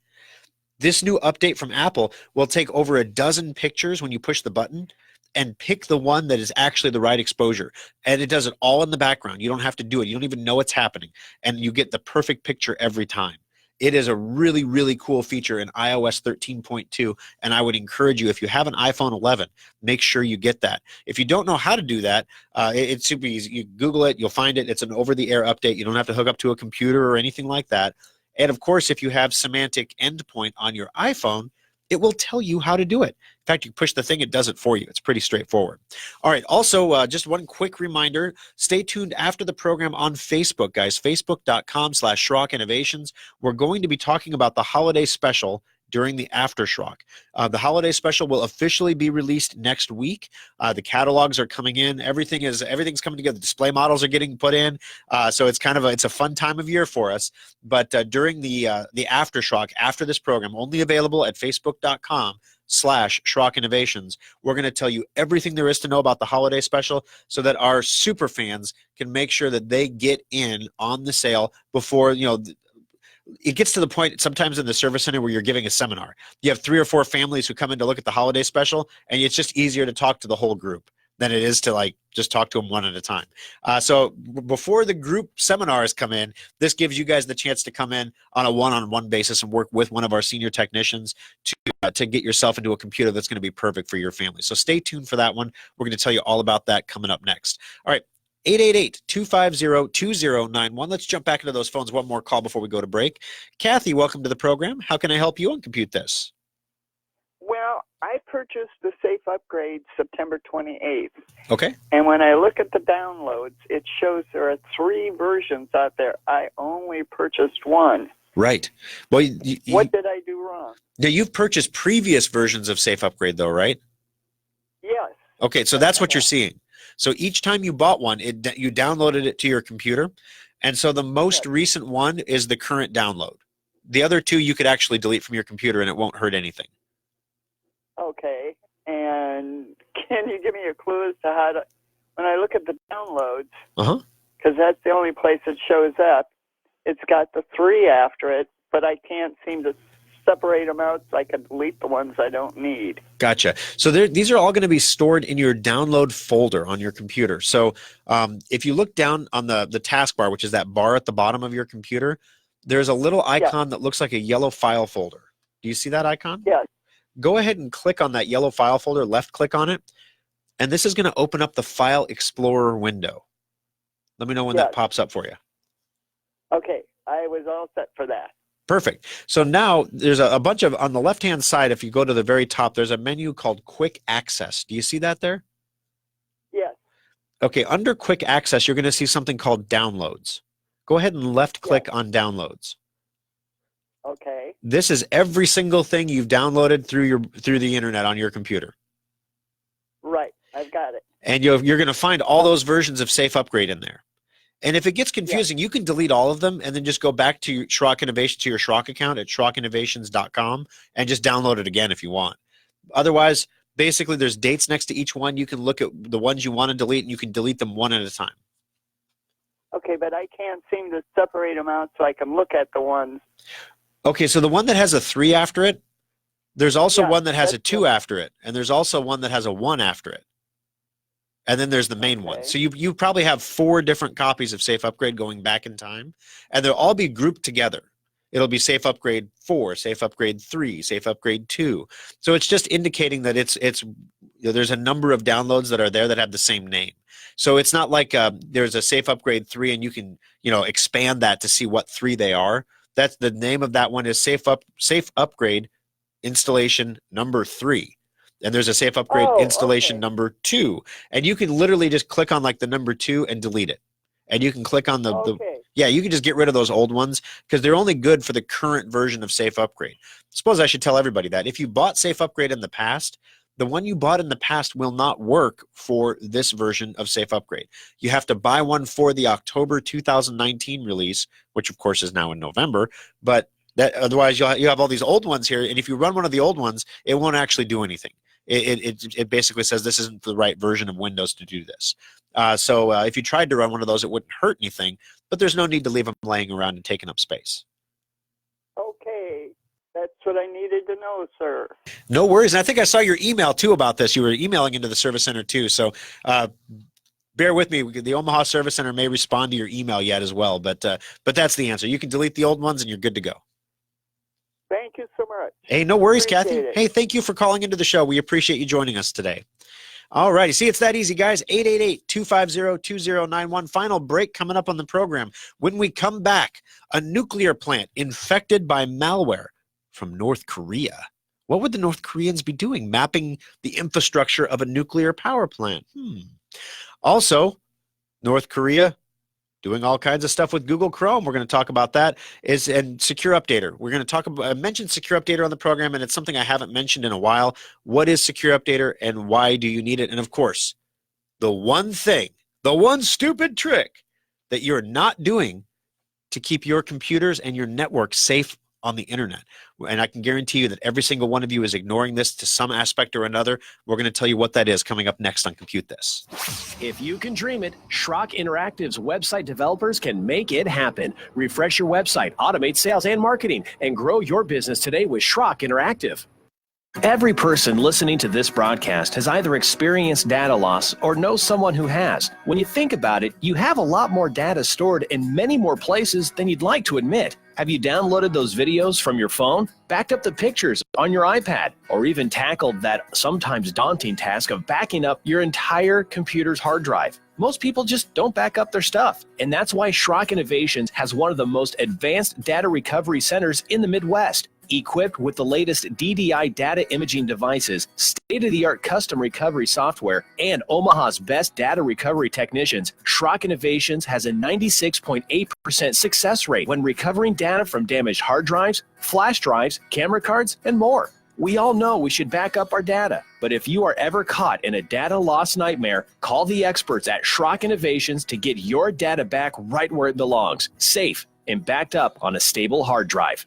[SPEAKER 2] This new update from Apple will take over a dozen pictures when you push the button and pick the one that is actually the right exposure. And it does it all in the background. You don't have to do it. You don't even know it's happening. And you get the perfect picture every time. It is a really, really cool feature in iOS 13.2, and I would encourage you, if you have an iPhone 11, make sure you get that. If you don't know how to do that, it's super easy. You Google it, you'll find it. It's an over-the-air update. You don't have to hook up to a computer or anything like that. And, of course, if you have semantic endpoint on your iPhone, it will tell you how to do it. In fact, you push the thing, it does it for you. It's pretty straightforward. All right. Also, just one quick reminder, stay tuned after the program on Facebook, guys, facebook.com/Schrock Innovations. We're going to be talking about the holiday special during the Aftershock. The holiday special will officially be released next week. The catalogs are coming in. Everything's coming together. Display models are getting put in. So it's it's a fun time of year for us. But during the Aftershock, after this program, only available at facebook.com/Schrock Innovations, we're going to tell you everything there is to know about the holiday special so that our super fans can make sure that they get in on the sale before, it gets to the point sometimes in the service center where you're giving a seminar. You have 3 or 4 families who come in to look at the holiday special, and it's just easier to talk to the whole group than it is to just talk to them one at a time. So before the group seminars come in, this gives you guys the chance to come in on a one-on-one basis and work with one of our senior technicians to get yourself into a computer that's going to be perfect for your family. So stay tuned for that one. We're going to tell you all about that coming up next. All right. 888-250-2091. Let's jump back into those phones. One more call before we go to break. Kathy, welcome to the program. How can I help you on ComputeThis?
[SPEAKER 11] Well, I purchased the Safe Upgrade September 28th.
[SPEAKER 2] Okay.
[SPEAKER 11] And when I look at the downloads, it shows there are 3 versions out there. I only purchased one.
[SPEAKER 2] Right. Well,
[SPEAKER 11] what did I do wrong?
[SPEAKER 2] Now, you've purchased previous versions of Safe Upgrade, though, right?
[SPEAKER 11] Yes.
[SPEAKER 2] Okay, so that's what you're seeing. So each time you bought one, you downloaded it to your computer. And so the most recent one is the current download. The other 2 you could actually delete from your computer and it won't hurt anything.
[SPEAKER 11] Okay. And can you give me a clue as to how to, when I look at the downloads, because that's the only place it shows up, it's got the 3 after it, but I can't seem to separate them out so I can delete the ones I don't need.
[SPEAKER 2] Gotcha. So these are all going to be stored in your download folder on your computer. So if you look down on the taskbar, which is that bar at the bottom of your computer, there's a little icon that looks like a yellow file folder. Do you see that icon?
[SPEAKER 11] Yes.
[SPEAKER 2] Go ahead and click on that yellow file folder, left click on it, and this is going to open up the File Explorer window. Let me know when that pops up for you.
[SPEAKER 11] Okay. I was all set for that.
[SPEAKER 2] Perfect. So now there's a bunch of, on the left-hand side, if you go to the very top, there's a menu called Quick Access. Do you see that there?
[SPEAKER 11] Yes.
[SPEAKER 2] Okay, under Quick Access, you're going to see something called Downloads. Go ahead and left-click on Downloads.
[SPEAKER 11] Okay.
[SPEAKER 2] This is every single thing you've downloaded through the internet on your computer.
[SPEAKER 11] Right. I've got it.
[SPEAKER 2] And you're going to find all those versions of Safe Upgrade in there. And if it gets confusing, you can delete all of them and then just go back to your Schrock Innovation, to your Schrock account at SchrockInnovations.com and just download it again if you want. Otherwise, Basically, there's dates next to each one. You can look at the ones you want to delete, and you can delete them one at a time.
[SPEAKER 11] Okay, but I can't seem to separate them out so I can look at the ones.
[SPEAKER 2] Okay, so the one that has a 3 after it, there's also one that has a 2 after it, and there's also one that has a 1 after it. And then there's the main one. So you probably have 4 different copies of Safe Upgrade going back in time, and they'll all be grouped together. It'll be Safe Upgrade 4, Safe Upgrade 3, Safe Upgrade 2. So it's just indicating that there's a number of downloads that are there that have the same name. So it's not like there's a Safe Upgrade 3 and you can expand that to see what 3 they are. That's the name of that one is Safe Upgrade Installation number 3. And there's a Safe Upgrade installation number 2. And you can literally just click on like the number 2 and delete it. And you can click on you can just get rid of those old ones because they're only good for the current version of Safe Upgrade. Suppose I should tell everybody that. If you bought Safe Upgrade in the past, the one you bought in the past will not work for this version of Safe Upgrade. You have to buy one for the October 2019 release, which of course is now in November, but otherwise you have all these old ones here, and if you run one of the old ones, it won't actually do anything. It basically says this isn't the right version of Windows to do this. So if you tried to run one of those, it wouldn't hurt anything, but there's no need to leave them laying around and taking up space.
[SPEAKER 11] Okay, that's what I needed to know, sir.
[SPEAKER 2] No worries. And I think I saw your email, too, about this. You were emailing into the Service Center, too, so bear with me. The Omaha Service Center may respond to your email yet as well, but that's the answer. You can delete the old ones, and you're good to go.
[SPEAKER 11] Thank you so much.
[SPEAKER 2] Hey, no worries,
[SPEAKER 11] Appreciate
[SPEAKER 2] Kathy.
[SPEAKER 11] it.
[SPEAKER 2] Hey, thank you for calling into the show. We appreciate you joining us today. All righty. See, it's that easy, guys. 888-250-2091. Final break coming up on the program. When we come back, a nuclear plant infected by malware from North Korea. What would the North Koreans be doing? Mapping the infrastructure of a nuclear power plant. Also, North Korea doing all kinds of stuff with Google Chrome. We're going to talk about that. And Secure Updater. We're going to talk about, I mentioned Secure Updater on the program, and it's something I haven't mentioned in a while. What is Secure Updater, and why do you need it? And of course, the one thing, the one stupid trick that you're not doing to keep your computers and your network safe on the internet. And I can guarantee you that every single one of you is ignoring this to some aspect or another. We're going to tell you what that is coming up next on Compute This.
[SPEAKER 3] If you can dream it, Schrock Interactive's website developers can make it happen. Refresh your website, automate sales and marketing, and grow your business today with Schrock Interactive. Every person listening to this broadcast has either experienced data loss or knows someone who has. When you think about it, you have a lot more data stored in many more places than you'd like to admit. Have you downloaded those videos from your phone, backed up the pictures on your iPad, or even tackled that sometimes daunting task of backing up your entire computer's hard drive? Most people just don't back up their stuff, and that's why Schrock Innovations has one of the most advanced data recovery centers in the Midwest. Equipped with the latest DDI data imaging devices, state-of-the-art custom recovery software, and Omaha's best data recovery technicians, Schrock Innovations has a 96.8% success rate when recovering data from damaged hard drives, flash drives, camera cards, and more. We all know we should back up our data, but if you are ever caught in a data loss nightmare, call the experts at Schrock Innovations to get your data back right where it belongs, safe and backed up on a stable hard drive.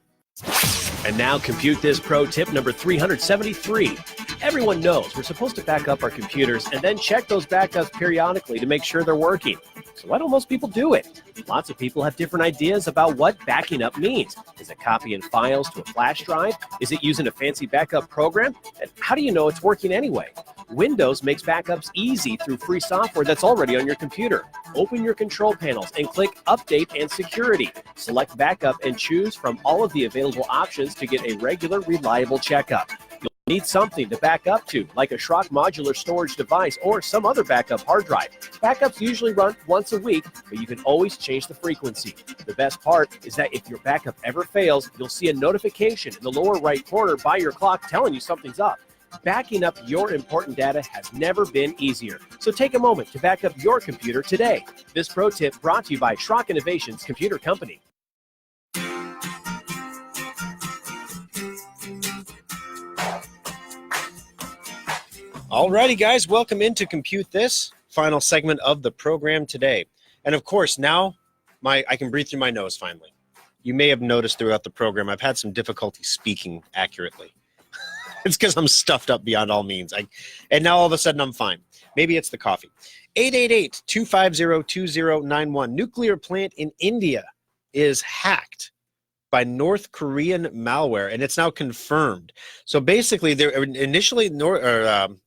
[SPEAKER 3] And now Compute This Pro tip number 373. Everyone knows we're supposed to back up our computers and then check those backups periodically to make sure they're working. So why don't most people do it? Lots of people have different ideas about what backing up means. Is it copying files to a flash drive? Is it using a fancy backup program? And how do you know it's working anyway? Windows makes backups easy through free software that's already on your computer. Open your control panels and click Update and Security. Select Backup and choose from all of the available options to get a regular, reliable checkup. You'll need something to back up to, like a Schrock modular storage device or some other backup hard drive. Backups usually run once a week, but you can always change the frequency. The best part is that if your backup ever fails, you'll see a notification in the lower right corner by your clock telling you something's up. Backing up your important data has never been easier. So take a moment to back up your computer today. This pro tip brought to you by Schrock Innovations Computer Company.
[SPEAKER 2] Alrighty, guys, welcome into Compute This, final segment of the program today. And of course, now I can breathe through my nose finally. You may have noticed throughout the program I've had some difficulty speaking accurately. It's because I'm stuffed up beyond all means. And now all of a sudden I'm fine. Maybe it's the coffee. 888-250-2091. Nuclear plant in India is hacked by North Korean malware, and it's now confirmed. So basically, there initially the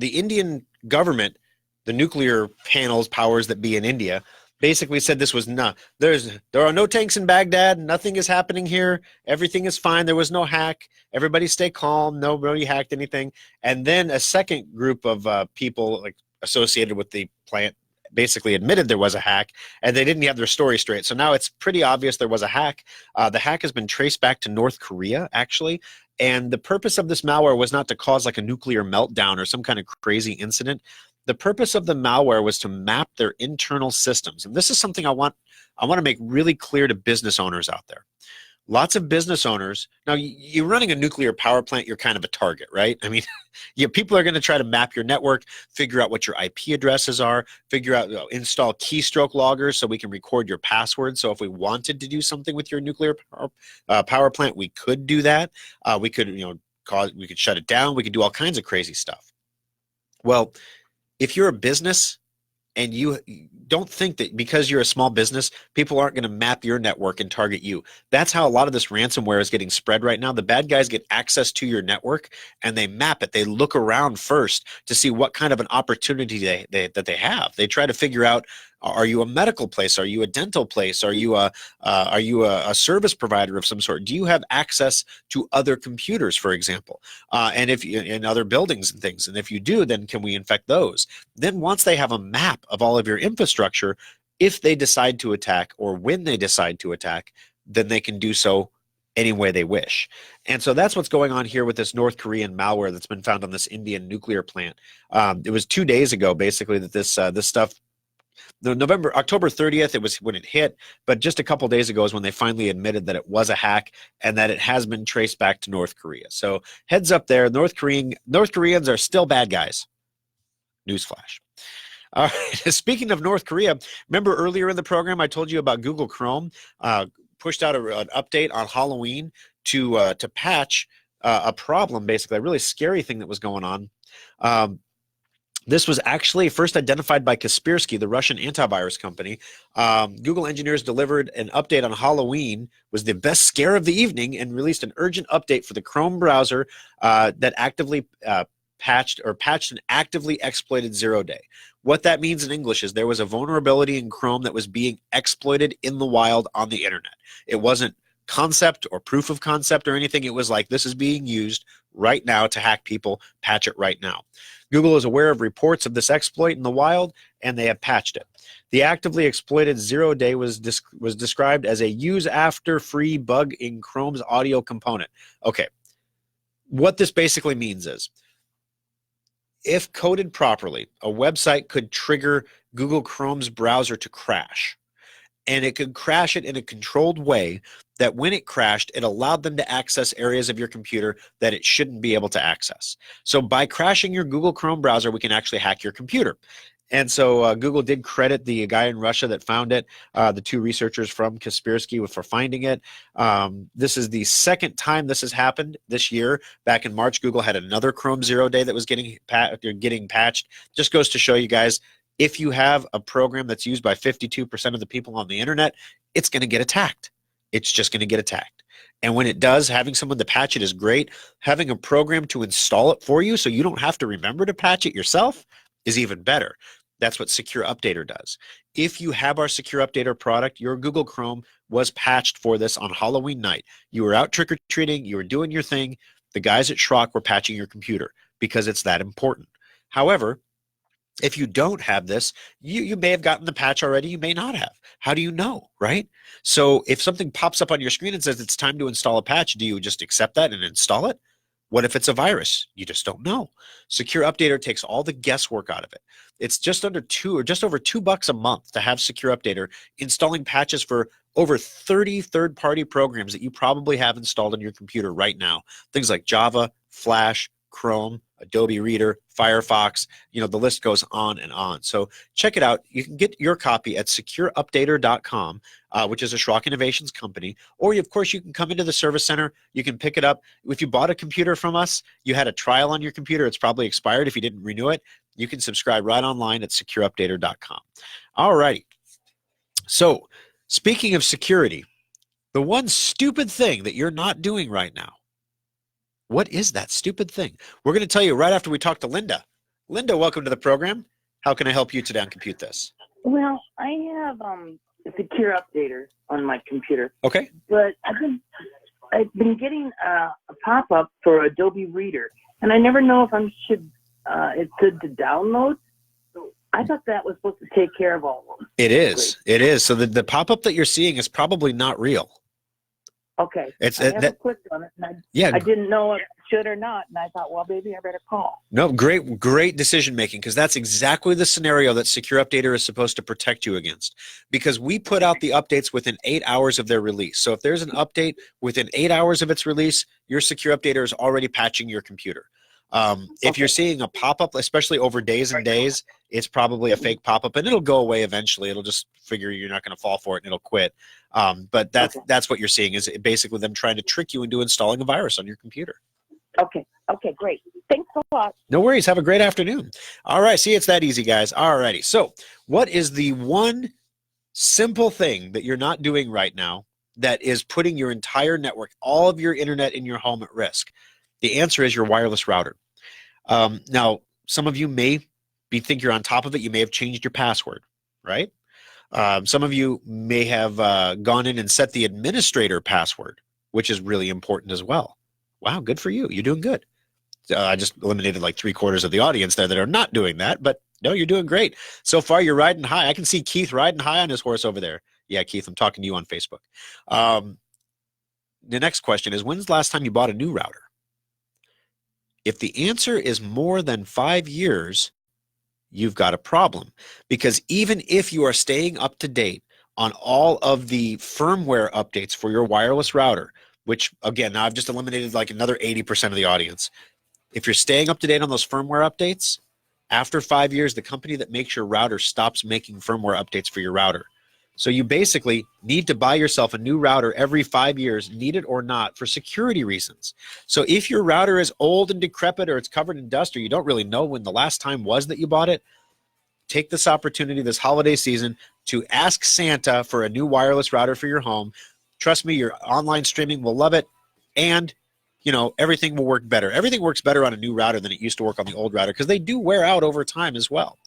[SPEAKER 2] Indian government, the nuclear panels powers that be in India, basically said this was not there are no tanks in Baghdad, nothing is happening here, everything is fine, there was no hack, everybody stay calm, nobody hacked anything. And then a second group of people like associated with the plant basically admitted there was a hack, and they didn't have their story straight. So now it's pretty obvious there was a hack. The hack has been traced back to North Korea, actually. And the purpose of this malware was not to cause like a nuclear meltdown or some kind of crazy incident. The purpose of the malware was to map their internal systems. And this is something I want to make really clear to business owners out there. Lots of business owners, now you're running a nuclear power plant, you're kind of a target, right? I mean, people are going to try to map your network, figure out what your IP addresses are, figure out, install keystroke loggers so we can record your password. So if we wanted to do something with your nuclear power plant, we could do that. We could, we could shut it down. We could do all kinds of crazy stuff. Well, if you're a business and you don't think that because you're a small business, people aren't going to map your network and target you. That's how a lot of this ransomware is getting spread right now. The bad guys get access to your network and they map it. They look around first to see what kind of an opportunity that they have. They try to figure out, are you a medical place? Are you a dental place? Are you a service provider of some sort? Do you have access to other computers, for example, and if you, in other buildings and things? And if you do, then can we infect those? Then once they have a map of all of your infrastructure, if they decide to attack or when they decide to attack, then they can do so any way they wish. And so that's what's going on here with this North Korean malware that's been found on this Indian nuclear plant. It was 2 days ago, basically, that this stuff. October 30th, it was when it hit, but just a couple days ago is when they finally admitted that it was a hack and that it has been traced back to North Korea. So heads up there, North Koreans are still bad guys. Newsflash. All right. Speaking of North Korea, remember earlier in the program I told you about Google Chrome pushed out an update on Halloween to patch a problem, basically a really scary thing that was going on. This was actually first identified by Kaspersky, the Russian antivirus company. Google engineers delivered an update on Halloween, was the best scare of the evening, and released an urgent update for the Chrome browser that actively patched an actively exploited 0-day. What that means in English is there was a vulnerability in Chrome that was being exploited in the wild on the internet. It wasn't concept or proof of concept or anything. It was like, this is being used right now to hack people, patch it right now. Google is aware of reports of this exploit in the wild, and they have patched it. The actively exploited 0-day was described as a use after free bug in Chrome's audio component. Okay, what this basically means is, if coded properly, a website could trigger Google Chrome's browser to crash. And it could crash it in a controlled way that when it crashed, it allowed them to access areas of your computer that it shouldn't be able to access. So by crashing your Google Chrome browser, we can actually hack your computer. And so Google did credit the guy in Russia that found it, the 2 researchers from Kaspersky for finding it. This is the second time this has happened this year. Back in March, Google had another Chrome 0-day that was getting patched. Just goes to show you guys, if you have a program that's used by 52% of the people on the internet, it's going to get attacked. It's just going to get attacked. And when it does, having someone to patch it is great. Having a program to install it for you so you don't have to remember to patch it yourself is even better. That's what Secure Updater does. If you have our Secure Updater product, your Google Chrome was patched for this on Halloween night. You were out trick-or-treating, you were doing your thing. The guys at Schrock were patching your computer because it's that important. However, if you don't have this, you may have gotten the patch already, you may not have. How do you know, right? So if something pops up on your screen and says it's time to install a patch, do you just accept that and install it? What if it's a virus? You just don't know. Secure Updater takes all the guesswork out of it. It's just over $2 a month to have Secure Updater installing patches for over 30 third-party programs that you probably have installed on your computer right now. Things like Java, Flash, Chrome, Adobe Reader, Firefox, the list goes on and on. So check it out. You can get your copy at secureupdater.com, which is a Schrock Innovations company. Or, of course, you can come into the service center. You can pick it up. If you bought a computer from us, you had a trial on your computer, it's probably expired if you didn't renew it. You can subscribe right online at secureupdater.com. All righty. So speaking of security, the one stupid thing that you're not doing right now, what is that stupid thing? We're going to tell you right after we talk to Linda. Linda, welcome to the program. How can I help you today on ComputeThis?
[SPEAKER 12] Well, I have a secure updater on my computer.
[SPEAKER 2] Okay.
[SPEAKER 12] But I've been getting a pop-up for Adobe Reader, and I never know if it's good to download. I thought that was supposed to take care of all of them.
[SPEAKER 2] It is. It is. So the pop-up that you're seeing is probably not real.
[SPEAKER 12] Okay. I haven't clicked on it, and I didn't know if I should or not, and I thought, well, maybe I better call.
[SPEAKER 2] No, great decision making, because that's exactly the scenario that Secure Updater is supposed to protect you against, because we put out the updates within 8 hours of their release. So if there's an update within 8 hours of its release, your Secure Updater is already patching your computer. If you're seeing a pop-up, especially over days and days, it's probably a fake pop-up, and it'll go away eventually. It'll just figure you're not going to fall for it, and it'll quit. But that's what you're seeing, is basically them trying to trick you into installing a virus on your computer.
[SPEAKER 12] Okay, great. Thanks a lot.
[SPEAKER 2] No worries. Have a great afternoon. All right. See, it's that easy, guys. All righty. So what is the one simple thing that you're not doing right now that is putting your entire network, all of your internet in your home, at risk? The answer is your wireless router. Now, some of you may think you're on top of it. You may have changed your password, right? Some of you may have gone in and set the administrator password, which is really important as well. Wow, good for you. You're doing good. I just eliminated like 3/4 of the audience there that are not doing that, but no, you're doing great. So far, you're riding high. I can see Keith riding high on his horse over there. Yeah, Keith, I'm talking to you on Facebook. The next question is, when's the last time you bought a new router? If the answer is more than 5 years, you've got a problem, because even if you are staying up to date on all of the firmware updates for your wireless router, which again, now I've just eliminated like another 80% of the audience. If you're staying up to date on those firmware updates, after 5 years, the company that makes your router stops making firmware updates for your router. So you basically need to buy yourself a new router every 5 years, need it or not, for security reasons. So if your router is old and decrepit, or it's covered in dust, or you don't really know when the last time was that you bought it, take this opportunity this holiday season to ask Santa for a new wireless router for your home. Trust me, your online streaming will love it, and everything will work better. Everything works better on a new router than it used to work on the old router, because they do wear out over time as well.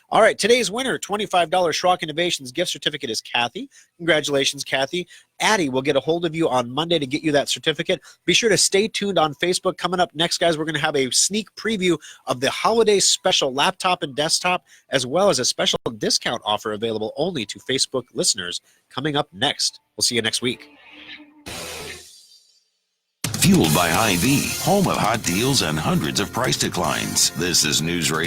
[SPEAKER 2] All right, today's winner, $25 Schrock Innovations gift certificate, is Kathy. Congratulations, Kathy. Addie will get a hold of you on Monday to get you that certificate. Be sure to stay tuned on Facebook. Coming up next, guys, we're going to have a sneak preview of the holiday special laptop and desktop, as well as a special discount offer available only to Facebook listeners, coming up next. We'll see you next week.
[SPEAKER 8] Fueled by Hy-Vee, home of hot deals and hundreds of price declines. This is News Radio.